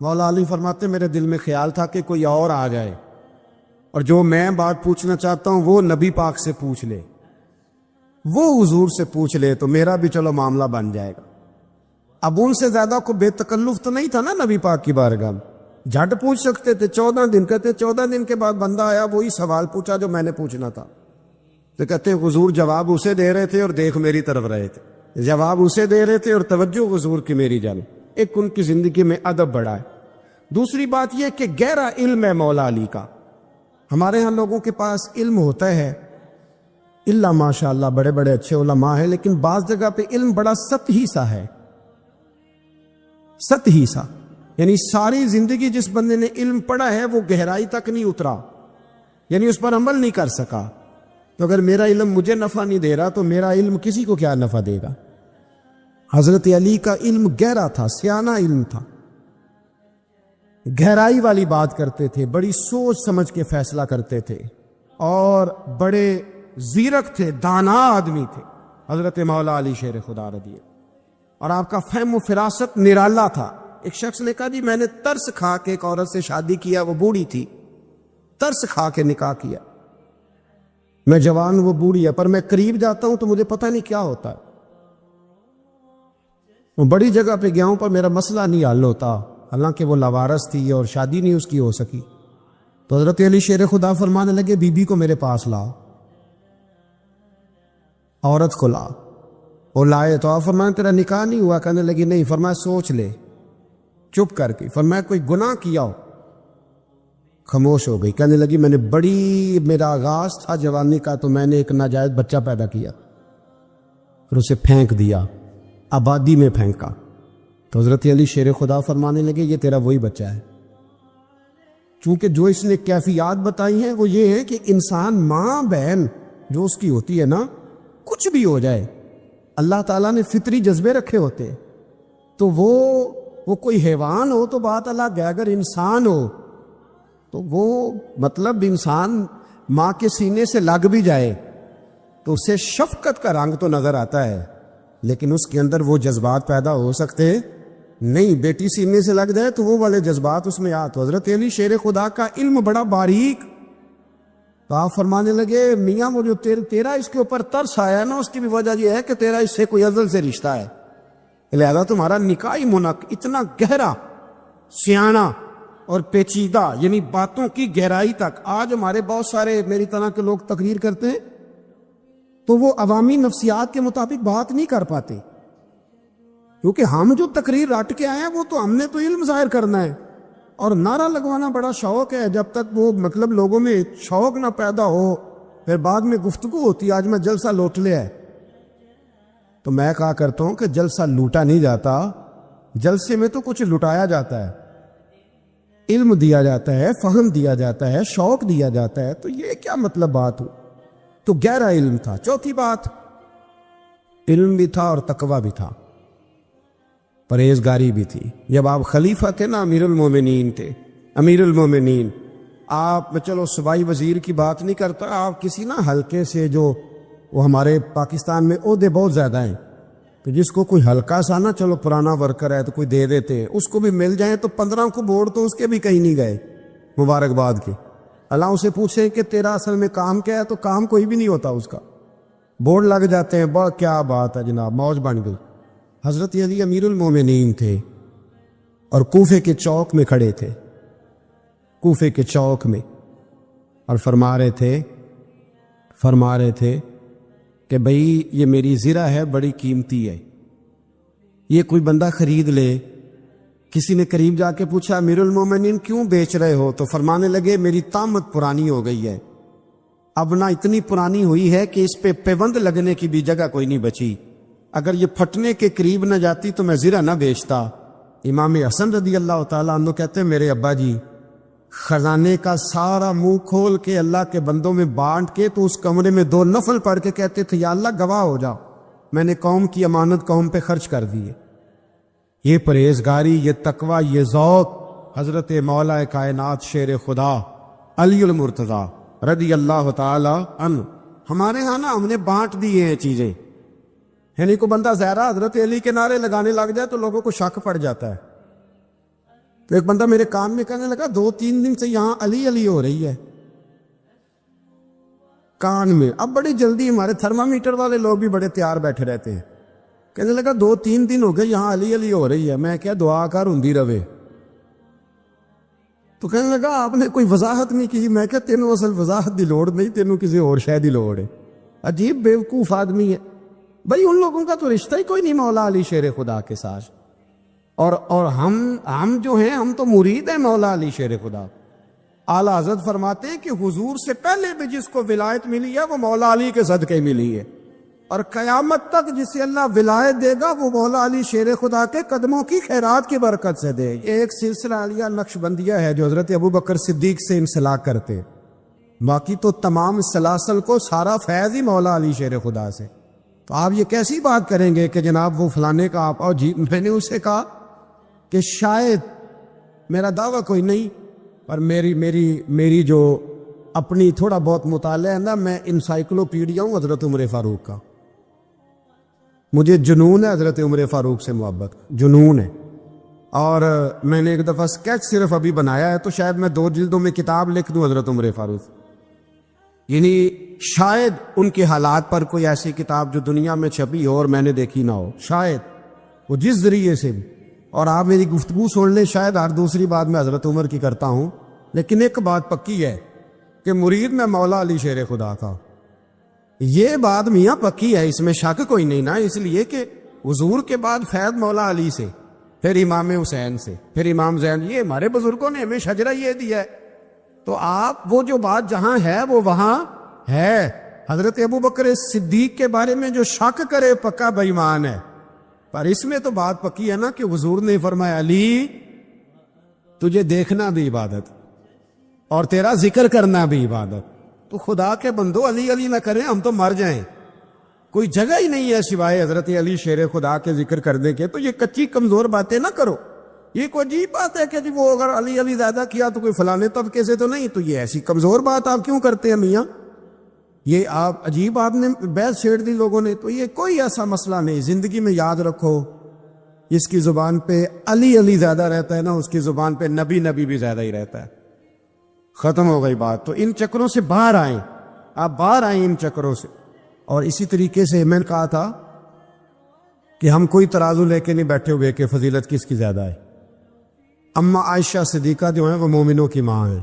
مولا علی فرماتے میرے دل میں خیال تھا کہ کوئی اور آ جائے اور جو میں بات پوچھنا چاہتا ہوں وہ نبی پاک سے پوچھ لے، وہ حضور سے پوچھ لے تو میرا بھی چلو معاملہ بن جائے گا۔ اب ان سے زیادہ کو بے تکلف تو نہیں تھا نا نبی پاک کی بارگاہ میں، جھٹ پوچھ سکتے تھے 14 دن۔ کہتے 14 دن کے بعد بندہ آیا، وہی سوال پوچھا جو میں نے پوچھنا تھا، تو کہتے حضور جواب اسے دے رہے تھے اور دیکھ میری طرف رہے تھے، جواب اسے دے رہے تھے اور توجہ حضور کی میری جانب۔ ایک ان کی زندگی میں ادب بڑھا ہے۔ دوسری بات یہ کہ گہرا علم ہے مولا علی کا۔ ہمارے ہاں لوگوں کے پاس علم ہوتا ہے، اللہ ماشاء اللہ بڑے بڑے اچھے علماء ہیں، لیکن بعض جگہ پہ علم بڑا سطحی سا ہے، سطحی سا، یعنی ساری زندگی جس بندے نے علم پڑھا ہے وہ گہرائی تک نہیں اترا، یعنی اس پر عمل نہیں کر سکا۔ تو اگر میرا علم مجھے نفع نہیں دے رہا تو میرا علم کسی کو کیا نفع دے گا؟ حضرت علی کا علم گہرا تھا، سیانہ علم تھا، گہرائی والی بات کرتے تھے، بڑی سوچ سمجھ کے فیصلہ کرتے تھے، اور بڑے زیرک تھے، دانا آدمی تھے حضرت مولا علی شیر خدا رضی اللہ۔ اور آپ کا فہم و فراست نرالا تھا۔ ایک شخص نے کہا جی میں نے ترس کھا کے ایک عورت سے شادی کیا، وہ بوڑھی تھی، ترس کھا کے نکاح کیا، میں جوان وہ بوڑھی ہے، پر میں قریب جاتا ہوں تو مجھے پتہ نہیں کیا ہوتا ہے، وہ بڑی جگہ پہ گیا ہوں پر میرا مسئلہ نہیں حل ہوتا، حالانکہ وہ لاوارث تھی اور شادی نہیں اس کی ہو سکی۔ تو حضرت علی شیر خدا فرمانے لگے بی بی کو میرے پاس لا، عورت کو لا۔ وہ لائے تو آپ فرمایا تیرا نکاح نہیں ہوا؟ کہنے لگی نہیں۔ فرمایا سوچ لے، چپ کر کے۔ فرمایا کوئی گناہ کیا ہو؟ خاموش ہو گئی. کہنے لگی میں نے میرا آغاز تھا جوانی کا تو میں نے ایک ناجائز بچہ پیدا کیا اور اسے پھینک دیا, آبادی میں پھینکا. تو حضرت علی شیر خدا فرمانے لگے یہ تیرا وہی بچہ ہے. چونکہ جو اس نے کیفیات بتائی ہیں وہ یہ ہے کہ انسان ماں بہن جو اس کی ہوتی ہے نا, کچھ بھی ہو جائے, اللہ تعالیٰ نے فطری جذبے رکھے ہوتے, تو وہ کوئی حیوان ہو تو بات الگ ہے, اگر انسان ہو تو وہ مطلب انسان ماں کے سینے سے لگ بھی جائے تو اسے شفقت کا رنگ تو نظر آتا ہے, لیکن اس کے اندر وہ جذبات پیدا ہو سکتے نہیں. بیٹی سینے سے لگ جائے تو وہ والے جذبات اس میں تو حضرت علی شیر خدا کا علم بڑا باریک. تو آپ فرمانے لگے میاں وہ جو تیرا اس کے اوپر ترس آیا نا, اس کی بھی وجہ یہ ہے کہ تیرا اس سے کوئی ازل سے رشتہ ہے, لہذا تمہارا نکاحی منق اتنا گہرا, سیاںا اور پیچیدہ, یعنی باتوں کی گہرائی تک. آج ہمارے بہت سارے میری طرح کے لوگ تقریر کرتے ہیں تو وہ عوامی نفسیات کے مطابق بات نہیں کر پاتے, کیونکہ ہم جو تقریر رٹ کے آئے ہیں وہ تو ہم نے تو علم ظاہر کرنا ہے, اور نعرہ لگوانا بڑا شوق ہے. جب تک وہ مطلب لوگوں میں شوق نہ پیدا ہو پھر بعد میں گفتگو ہوتی. آج میں جلسہ لوٹ لیا ہے تو میں کہا کرتا ہوں کہ جلسہ لوٹا نہیں جاتا, جلسے میں تو کچھ لٹایا جاتا ہے, علم دیا جاتا ہے, فہم دیا جاتا ہے, شوق دیا جاتا ہے. تو یہ کیا مطلب بات ہو؟ تو گہرا علم تھا. چوتھی بات, علم بھی تھا اور تقوی بھی تھا, پرہیزگاری بھی تھی. جب آپ خلیفہ تھے نا, امیر المومنین تھے, امیر المومنین, آپ چلو صوبائی وزیر کی بات نہیں کرتا, آپ کسی نا ہلکے سے جو وہ ہمارے پاکستان میں عہدے بہت زیادہ ہیں, کہ جس کو کوئی ہلکا سا نا چلو پرانا ورکر ہے تو کوئی دے دیتے, اس کو بھی مل جائیں تو 15 کو بورڈ تو اس کے بھی کہیں نہیں گئے مبارکباد کے. اللہ اسے پوچھیں کہ تیرا اصل میں کام کیا ہے, تو کام کوئی بھی نہیں ہوتا اس کا, بورڈ لگ جاتے ہیں. بہت کیا بات ہے جناب, موج بن گئی. حضرت علی امیر المومنین تھے اور کوفے کے چوک میں کھڑے تھے, کوفے کے چوک میں, اور فرما رہے تھے کہ بھئی یہ میری زرہ ہے, بڑی قیمتی ہے, یہ کوئی بندہ خرید لے. کسی نے قریب جا کے پوچھا امیر المومنین کیوں بیچ رہے ہو؟ تو فرمانے لگے میری طامت پرانی ہو گئی ہے, اب نہ اتنی پرانی ہوئی ہے کہ اس پہ پیوند لگنے کی بھی جگہ کوئی نہیں بچی, اگر یہ پھٹنے کے قریب نہ جاتی تو میں زرہ نہ بیچتا. امام حسن رضی اللہ تعالیٰ عنہ کہتے ہیں میرے ابا جی خزانے کا سارا منہ کھول کے اللہ کے بندوں میں بانٹ کے تو اس کمرے میں 2 نفل پڑھ کے کہتے تھے یا اللہ گواہ ہو جاؤ, میں نے قوم کی امانت قوم پہ خرچ کر دی ہے. یہ پرہیزگاری, یہ تقوی, یہ ذوق حضرت مولا کائنات شیر خدا علی المرتضیٰ رضی اللہ تعالی عنہ. ہمارے ہاں نا ہم نے بانٹ دی ہیں چیزیں, یعنی کو بندہ زہرا حضرت علی کے نعرے لگانے لگ جائے تو لوگوں کو شک پڑ جاتا ہے. تو ایک بندہ میرے کان میں کہنے لگا 2-3 دن سے یہاں علی علی ہو رہی ہے کان میں. اب بڑی جلدی ہمارے تھرمامیٹر والے لوگ بھی بڑے تیار بیٹھے رہتے ہیں. کہنے لگا 2-3 دن ہو گئے یہاں علی علی ہو رہی ہے. میں کیا دعا کر ہوندی رہے. تو کہنے لگا آپ نے کوئی وضاحت نہیں کی. میں کہا تینوں اصل وضاحت دی لوڑ نہیں, تینوں کسی اور شے دی لوڑ ہے. عجیب بیوقوف آدمی ہے بھائی. ان لوگوں کا تو رشتہ ہی کوئی نہیں مولا علی شیر خدا کے ساتھ, اور ہم جو ہیں ہم تو مرید ہیں مولا علی شیر خدا. اعلیٰ حضرت فرماتے ہیں کہ حضور سے پہلے بھی جس کو ولایت ملی ہے وہ مولا علی کے صدقے ملی ہے, اور قیامت تک جسے اللہ ولایت دے گا وہ مولا علی شیر خدا کے قدموں کی خیرات کی برکت سے دے. یہ ایک سلسلہ علیہ نقشبندیہ ہے جو حضرت ابو بکر صدیق سے انسلاک کرتے, باقی تو تمام سلاسل کو سارا فیض ہی مولا علی شیر خدا سے. تو آپ یہ کیسی بات کریں گے کہ جناب وہ فلانے کا آپ اور جی. میں نے اسے کہا کہ شاید میرا دعویٰ کوئی نہیں, پر میری جو اپنی تھوڑا بہت مطالعہ ہے نا, میں انسائکلوپیڈیا ہوں حضرت عمر فاروق کا. مجھے جنون ہے حضرت عمر فاروق سے محبت, جنون ہے. اور میں نے ایک دفعہ اسکیچ صرف ابھی بنایا ہے, تو شاید میں 2 جلدوں میں کتاب لکھ دوں حضرت عمر فاروق. یعنی شاید ان کے حالات پر کوئی ایسی کتاب جو دنیا میں چھپی ہو اور میں نے دیکھی نہ ہو, شاید وہ جس ذریعے سے بھی. اور آپ میری گفتگو سن لیں, شاید ہر دوسری بات میں حضرت عمر کی کرتا ہوں, لیکن ایک بات پکی ہے کہ مرید میں مولا علی شیر خدا کا. یہ بات میاں پکی ہے, اس میں شک کوئی نہیں نا, اس لیے کہ حضور کے بعد فیض مولا علی سے, پھر امام حسین سے, پھر امام زین. یہ ہمارے بزرگوں نے ہمیں شجرہ یہ دیا ہے. تو آپ وہ جو بات جہاں ہے وہ وہاں ہے. حضرت ابوبکر صدیق کے بارے میں جو شک کرے پکا بے ایمان ہے. پر اس میں تو بات پکی ہے نا کہ حضور نے فرمایا علی تجھے دیکھنا بھی عبادت اور تیرا ذکر کرنا بھی عبادت. تو خدا کے بندو علی علی نہ کریں, ہم تو مر جائیں. کوئی جگہ ہی نہیں ہے سوائے حضرت علی شیر خدا کے ذکر کرنے کے. تو یہ کچی کمزور باتیں نہ کرو. یہ کوئی عجیب بات ہے کہ جی وہ اگر علی علی زیادہ کیا تو کوئی فلانے طبقے سے تو نہیں. تو یہ ایسی کمزور بات آپ کیوں کرتے ہیں میاں؟ یہ آپ عجیب آپ نے بحث چھیڑ دی لوگوں نے. تو یہ کوئی ایسا مسئلہ نہیں. زندگی میں یاد رکھو جس کی زبان پہ علی علی زیادہ رہتا ہے نا, اس کی زبان پہ نبی نبی بھی زیادہ ہی رہتا ہے. ختم ہو گئی بات. تو ان چکروں سے باہر آئیں, آپ باہر آئیں ان چکروں سے. اور اسی طریقے سے میں نے کہا تھا کہ ہم کوئی ترازو لے کے نہیں بیٹھے ہوئے کہ فضیلت کس کی زیادہ ہے. اما عائشہ صدیقہ جو ہیں وہ مومنوں کی ماں ہیں,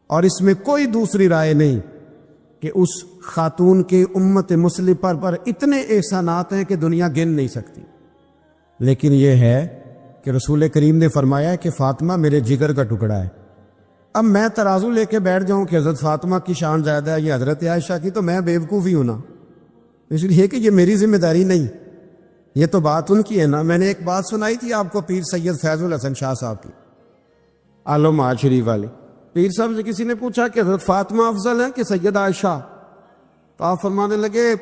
اور اس میں کوئی دوسری رائے نہیں کہ اس خاتون کے امت مسلمہ پر اتنے احسانات ہیں کہ دنیا گن نہیں سکتی. لیکن یہ ہے کہ رسول کریم نے فرمایا ہے کہ فاطمہ میرے جگر کا ٹکڑا ہے. اب میں ترازو لے کے بیٹھ جاؤں کہ حضرت فاطمہ کی شان زیادہ ہے یا حضرت عائشہ کی, تو میں بیوقوف ہی ہوں نا. اس لیے کہ یہ میری ذمہ داری نہیں, یہ تو بات ان کی ہے نا. میں نے ایک بات سنائی تھی آپ کو پیر سید فیض الحسن شاہ صاحب کی, عالم آج شریف والے. پیر صاحب سے کسی نے پوچھا کہ حضرت فاطمہ افضل ہے کہ سید عائشہ؟ تو آپ فرمانے لگے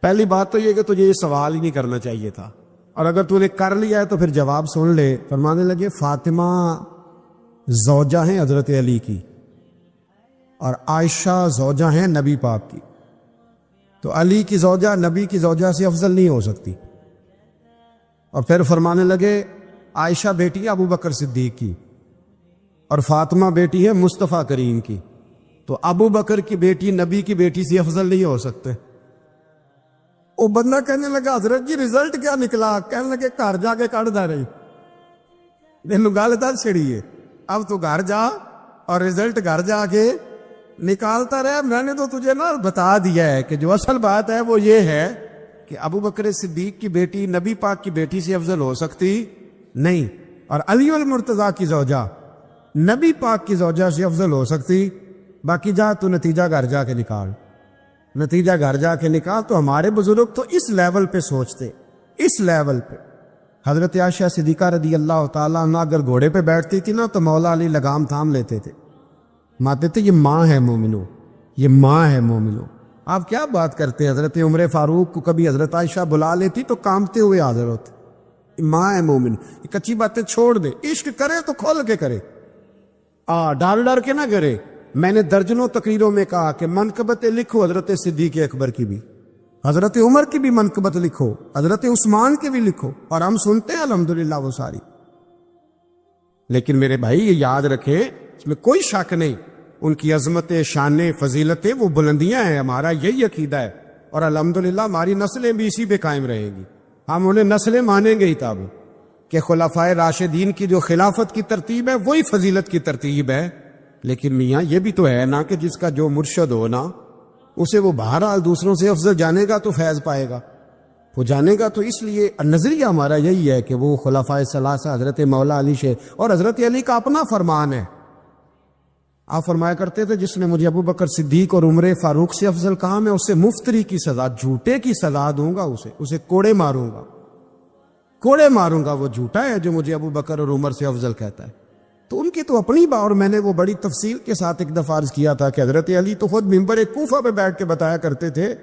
پہلی بات تو یہ کہ تجھے یہ سوال ہی نہیں کرنا چاہیے تھا, اور اگر تو نے کر لیا ہے تو پھر جواب سن لے. فرمانے لگے فاطمہ زوجہ ہیں حضرت علی کی, اور عائشہ زوجہ ہیں نبی پاک کی. تو علی کی زوجہ نبی کی زوجہ سے افضل نہیں ہو سکتی. اور پھر فرمانے لگے عائشہ بیٹی ہے ابو بکر صدیق کی, اور فاطمہ بیٹی ہے مصطفیٰ کریم کی. تو ابو بکر کی بیٹی نبی کی بیٹی سے افضل نہیں ہو سکتے. وہ بندہ کہنے لگا حضرت جی رزلٹ کیا نکلا؟ کہنے لگے گھر جا کے کڑ دا رہی. تینوں گل دس چھڑی ہے, اب تو گھر جا اور رزلٹ گھر جا کے نکالتا رہے. میں نے تو تجھے نا بتا دیا ہے کہ جو اصل بات ہے وہ یہ ہے کہ ابو بکر صدیق کی بیٹی نبی پاک کی بیٹی سے افضل ہو سکتی نہیں, اور علی المرتضیٰ کی زوجہ نبی پاک کی زوجہ سے افضل ہو سکتی. باقی جا تو نتیجہ گھر جا کے نکال, نتیجہ گھر جا کے نکال. تو ہمارے بزرگ تو اس لیول پہ سوچتے, اس لیول پہ. حضرت عائشہ صدیقہ رضی اللہ تعالیٰ عنہ اگر گھوڑے پہ بیٹھتی تھی نا تو مولا علی لگام تھام لیتے تھے, ماتے تھے یہ ماں ہے مومنو, یہ ماں ہے مومنو. آپ کیا بات کرتے؟ حضرت عمر فاروق کو کبھی حضرت عائشہ بلا لیتی تو کامتے ہوئے حاضر ہوتے. ماں ہے مومن. یہ کچی باتیں چھوڑ دے, عشق کرے تو کھول کے کرے, ڈر ڈر کے نہ کرے. میں نے درجنوں تقریروں میں کہا کہ منقبتیں لکھو حضرت صدیق اکبر کی بھی, حضرت عمر کی بھی منقبت لکھو, حضرت عثمان کی بھی لکھو, اور ہم سنتے ہیں الحمدللہ وہ ساری. لیکن میرے بھائی یہ یاد رکھے, اس میں کوئی شک نہیں, ان کی عظمتیں, شانیں, فضیلتیں وہ بلندیاں ہیں. ہمارا یہی عقیدہ ہے, اور الحمدللہ ہماری نسلیں بھی اسی پہ قائم رہیں گی. ہم انہیں نسلیں مانیں گے ہی تب کہ خلفائے راشدین کی جو خلافت کی ترتیب ہے وہی فضیلت کی ترتیب ہے. لیکن میاں یہ بھی تو ہے نا کہ جس کا جو مرشد ہو نا اسے وہ بہرحال دوسروں سے افضل جانے گا تو فیض پائے گا, وہ جانے گا. تو اس لیے نظریہ ہمارا یہی ہے کہ وہ خلفائے ثلاثہ حضرت مولا علی سے, اور حضرت علی کا اپنا فرمان ہے. آپ فرمایا کرتے تھے جس نے مجھے ابو بکر صدیق اور عمر فاروق سے افضل کہا میں اسے مفتری کی سزا, جھوٹے کی سزا دوں گا, اسے کوڑے ماروں گا, کوڑے ماروں گا. وہ جھوٹا ہے جو مجھے ابو بکر اور عمر سے افضل کہتا ہے. تو ان کی تو اپنی بات, اور میں نے وہ بڑی تفصیل کے ساتھ ایک دفعہ عرض کیا تھا کہ حضرت علی تو خود ممبر کوفہ پہ بیٹھ کے بتایا کرتے تھے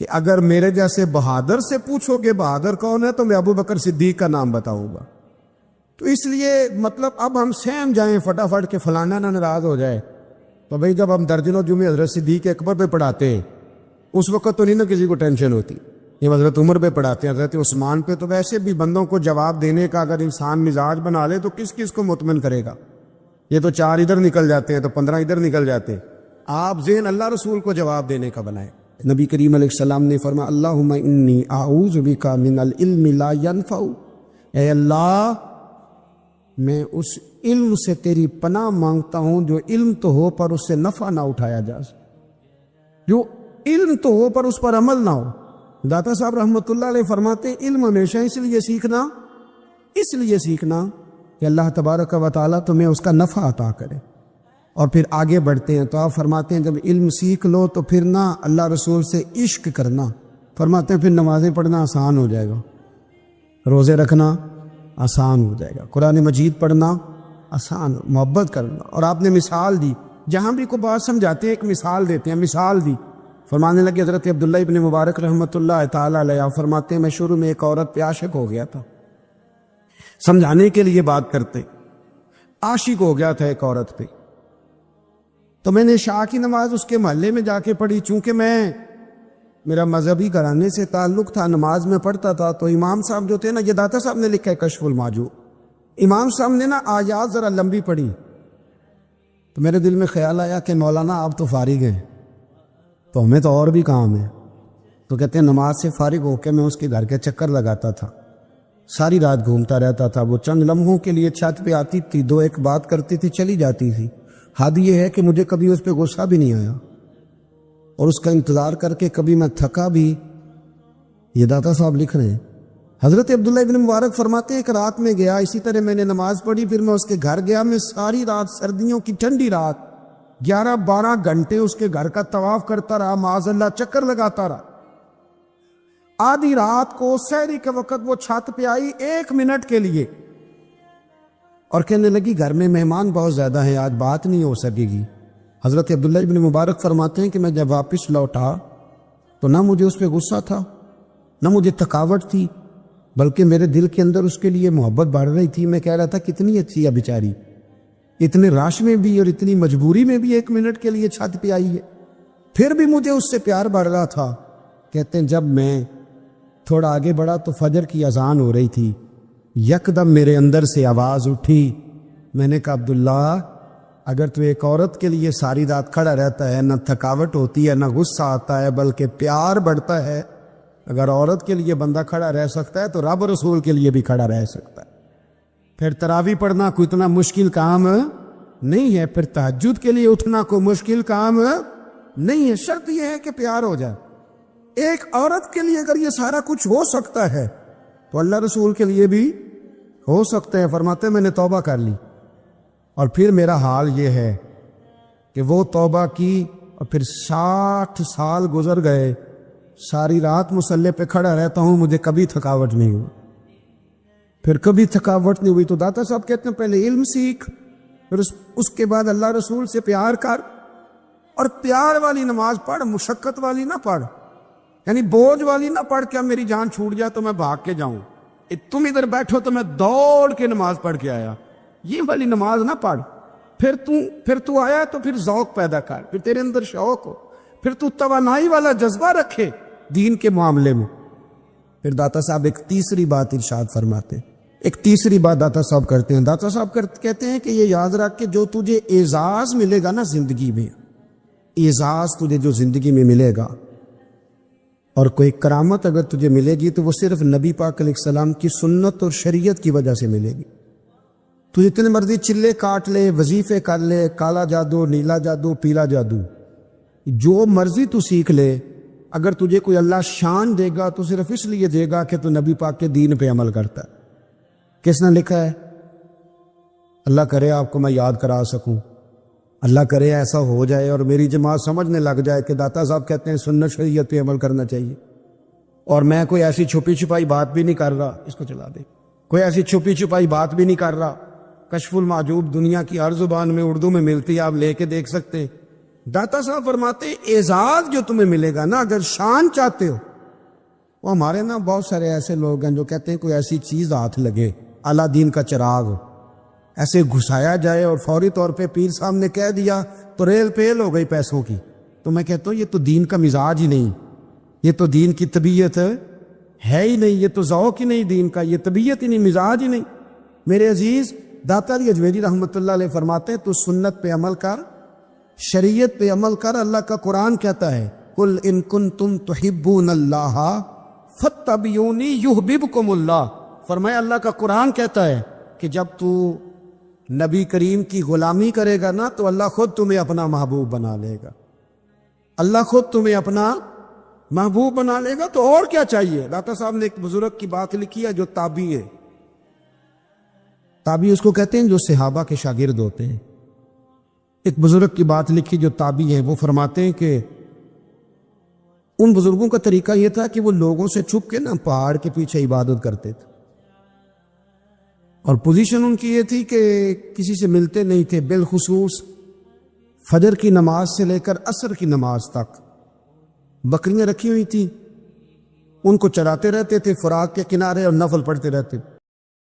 کہ اگر میرے جیسے بہادر سے پوچھو کہ بہادر کون ہے تو میں ابو بکر صدیق کا نام بتاؤں گا. تو اس لیے مطلب اب ہم سہم جائیں فٹافٹ کہ فلانا نہ ناراض ہو جائے. تو بھئی جب ہم درجنوں جمعے حضرت صدیق اکبر پہ پڑھاتے ہیں اس وقت تو نہیں نا کسی کو ٹینشن ہوتی. یہ حضرت عمر پہ پڑھاتے ہیں, حضرت عثمان پہ, تو ویسے بھی بندوں کو جواب دینے کا اگر انسان مزاج بنا لے تو کس کس کو مطمئن کرے گا. یہ تو 4 ادھر نکل جاتے ہیں تو 15 ادھر نکل جاتے ہیں. آپ ذہن اللہ رسول کو جواب دینے کا بنائیں. نبی کریم علیہ السلام نے فرمایا اللہم انی اعوذ بک من العلم لا ینفع, اے اللہ میں اس علم سے تیری پناہ مانگتا ہوں جو علم تو ہو پر اس سے نفع نہ اٹھایا جا سکے, جو علم تو ہو پر اس پر عمل نہ ہو. داتا صاحب رحمۃ اللہ علیہ فرماتے علم ہمیشہ اس لیے سیکھنا کہ اللہ تبارک و تعالیٰ تمہیں اس کا نفع عطا کرے۔ اور پھر آگے بڑھتے ہیں تو آپ فرماتے ہیں جب علم سیکھ لو تو پھر نہ اللہ رسول سے عشق کرنا، فرماتے ہیں پھر نمازیں پڑھنا آسان ہو جائے گا، روزے رکھنا آسان ہو جائے گا، قرآن مجید پڑھنا آسان، محبت کرنا۔ اور آپ نے مثال دی، جہاں بھی کوئی بات سمجھاتے ہیں ایک مثال دیتے ہیں، مثال دی، فرمانے لگے حضرت عبداللہ ابن مبارک رحمۃ اللہ تعالیٰ علیہ فرماتے ہیں میں شروع میں ایک عورت پہ عاشق ہو گیا تھا، سمجھانے کے لیے بات کرتے، عاشق ہو گیا تھا ایک عورت پہ، تو میں نے عشاء کی نماز اس کے محلے میں جا کے پڑھی، چونکہ میرا مذہبی گھرانے سے تعلق تھا، نماز میں پڑھتا تھا، تو امام صاحب جو تھے نا، یہ داتا صاحب نے لکھا ہے کشف الماجو، امام صاحب نے نا آیات ذرا لمبی پڑھی، تو میرے دل میں خیال آیا کہ مولانا آپ تو فارغ ہیں، تو ہمیں تو اور بھی کام ہے، تو کہتے ہیں نماز سے فارغ ہو کے میں اس کے گھر کے چکر لگاتا تھا، ساری رات گھومتا رہتا تھا، وہ چند لمحوں کے لیے چھت پہ آتی تھی، دو ایک بات کرتی تھی، چلی جاتی تھی، حد یہ ہے کہ مجھے کبھی اس پہ غصہ بھی نہیں آیا، اور اس کا انتظار کر کے کبھی میں تھکا بھی۔ یہ داتا صاحب لکھ رہے ہیں، حضرت عبداللہ ابن مبارک فرماتے ہیں ایک رات میں گیا، اسی طرح میں نے نماز پڑھی، پھر میں اس کے گھر گیا، میں ساری رات، سردیوں کی ٹھنڈی رات 11-12 گھنٹے اس کے گھر کا طواف کرتا رہا، معاذ اللہ چکر لگاتا رہا۔ آدھی رات کو سحری کے وقت وہ چھت پہ آئی 1 منٹ کے لیے اور کہنے لگی گھر میں مہمان بہت زیادہ ہیں، آج بات نہیں ہو سکے گی۔ حضرت عبداللہ ابن مبارک فرماتے ہیں کہ میں جب واپس لوٹا تو نہ مجھے اس پہ غصہ تھا، نہ مجھے تھکاوٹ تھی، بلکہ میرے دل کے اندر اس کے لیے محبت بڑھ رہی تھی۔ میں کہہ رہا تھا کتنی اچھی ہے بیچاری، اتنے رش میں بھی اور اتنی مجبوری میں بھی 1 منٹ کے لیے چھت پہ آئی ہے، پھر بھی مجھے اس سے پیار بڑھ رہا تھا۔ کہتے ہیں جب میں تھوڑا آگے بڑھا تو فجر کی اذان ہو رہی تھی، یکدم میرے اندر سے آواز اٹھی، میں نے کہا عبداللہ اگر تو ایک عورت کے لیے ساری رات کھڑا رہتا ہے، نہ تھکاوٹ ہوتی ہے، نہ غصہ آتا ہے، بلکہ پیار بڑھتا ہے، اگر عورت کے لیے بندہ کھڑا رہ سکتا ہے تو رب رسول کے لیے بھی کھڑا رہ سکتا ہے۔ پھر تراویح پڑھنا کوئی اتنا مشکل کام نہیں ہے، پھر تہجد کے لیے اٹھنا کوئی مشکل کام نہیں ہے، شرط یہ ہے کہ پیار ہو جائے۔ ایک عورت کے لیے اگر یہ سارا کچھ ہو سکتا ہے تو اللہ رسول کے لیے بھی ہو سکتا ہے۔ فرماتے ہیں میں نے توبہ کر لی، اور پھر میرا حال یہ ہے کہ وہ توبہ کی اور پھر 60 سال گزر گئے، ساری رات مصلی پہ کھڑا رہتا ہوں، مجھے کبھی تھکاوٹ نہیں ہوئی، پھر کبھی تھکاوٹ نہیں ہوئی۔ تو داتا صاحب کہتے ہیں پہلے علم سیکھ، پھر اس کے بعد اللہ رسول سے پیار کر، اور پیار والی نماز پڑھ، مشقت والی نہ پڑھ، یعنی بوجھ والی نہ پڑھ کہ اب میری جان چھوٹ جائے تو میں بھاگ کے جاؤں، تم ادھر بیٹھو تو میں دوڑ کے نماز پڑھ کے آیا، یہ والی نماز نہ پڑھ۔ پھر تو آیا تو پھر ذوق پیدا کر، پھر تیرے اندر شوق ہو، پھر تو توانائی والا جذبہ رکھے دین کے معاملے میں۔ پھر داتا صاحب ایک تیسری بات ارشاد فرماتے ہیں، ایک تیسری بات داتا صاحب کرتے ہیں، داتا صاحب کہتے ہیں کہ یہ یاد رکھ کہ جو تجھے اعزاز ملے گا نا زندگی میں، اعزاز تجھے جو زندگی میں ملے گا، اور کوئی کرامت اگر تجھے ملے گی تو وہ صرف نبی پاک علیہ السلام کی سنت اور شریعت کی وجہ سے ملے گی۔ تو جتنے مرضی چلے کاٹ لے، وظیفے کر لے، کالا جادو، نیلا جادو، پیلا جادو، جو مرضی تو سیکھ لے، اگر تجھے کوئی اللہ شان دے گا تو صرف اس لیے دے گا کہ تو نبی پاک کے دین پہ عمل کرتا ہے۔ کس نے لکھا ہے؟ اللہ کرے آپ کو میں یاد کرا سکوں، اللہ کرے ایسا ہو جائے اور میری جماعت سمجھنے لگ جائے کہ داتا صاحب کہتے ہیں سنت شریعت پہ عمل کرنا چاہیے، اور میں کوئی ایسی چھپی چھپائی بات بھی نہیں کر رہا، اس کو چلا دے، کوئی ایسی چھپی چھپائی بات بھی نہیں کر رہا، کشف المعجوب دنیا کی ہر زبان میں اردو میں ملتی ہے، آپ لے کے دیکھ سکتے ہیں۔ داتا صاحب فرماتے اعزاز جو تمہیں ملے گا نا، اگر شان چاہتے ہو، وہ ہمارے نا بہت سارے ایسے لوگ ہیں جو کہتے ہیں کوئی ایسی چیز ہاتھ لگے، اعلیٰ دین کا چراغ ایسے گھسایا جائے اور فوری طور پہ پیر صاحب نے کہہ دیا تو ریل پیل ہو گئی پیسوں کی، تو میں کہتا ہوں یہ تو دین کا مزاج ہی نہیں، یہ تو دین کی طبیعت ہے ہی نہیں، یہ تو ذوق ہی نہیں دین کا، یہ طبیعت ہی نہیں، مزاج ہی نہیں۔ میرے عزیز داتا علی اجمیری رحمۃ اللہ علیہ فرماتے ہیں تو سنت پہ عمل کر، شریعت پہ عمل کر۔ اللہ کا قرآن کہتا ہے قل ان کنتم تحبون اللہ فاتبعونی یحببکم اللہ، فرمایا اللہ کا قرآن کہتا ہے کہ جب تو نبی کریم کی غلامی کرے گا نا تو اللہ خود تمہیں اپنا محبوب بنا لے گا، اللہ خود تمہیں اپنا محبوب بنا لے گا، تو اور کیا چاہیے۔ داتا صاحب نے ایک بزرگ کی بات لکھی ہے جو تابعی ہے، تابعی اس کو کہتے ہیں جو صحابہ کے شاگرد ہوتے ہیں۔ ایک بزرگ کی بات لکھی جو تابعی ہیں، وہ فرماتے ہیں کہ ان بزرگوں کا طریقہ یہ تھا کہ وہ لوگوں سے چھپ کے پہاڑ کے پیچھے عبادت کرتے تھے، اور پوزیشن ان کی یہ تھی کہ کسی سے ملتے نہیں تھے، بالخصوص فجر کی نماز سے لے کر عصر کی نماز تک بکریاں رکھی ہوئی تھیں، ان کو چراتے رہتے تھے فرات کے کنارے اور نفل پڑھتے رہتے۔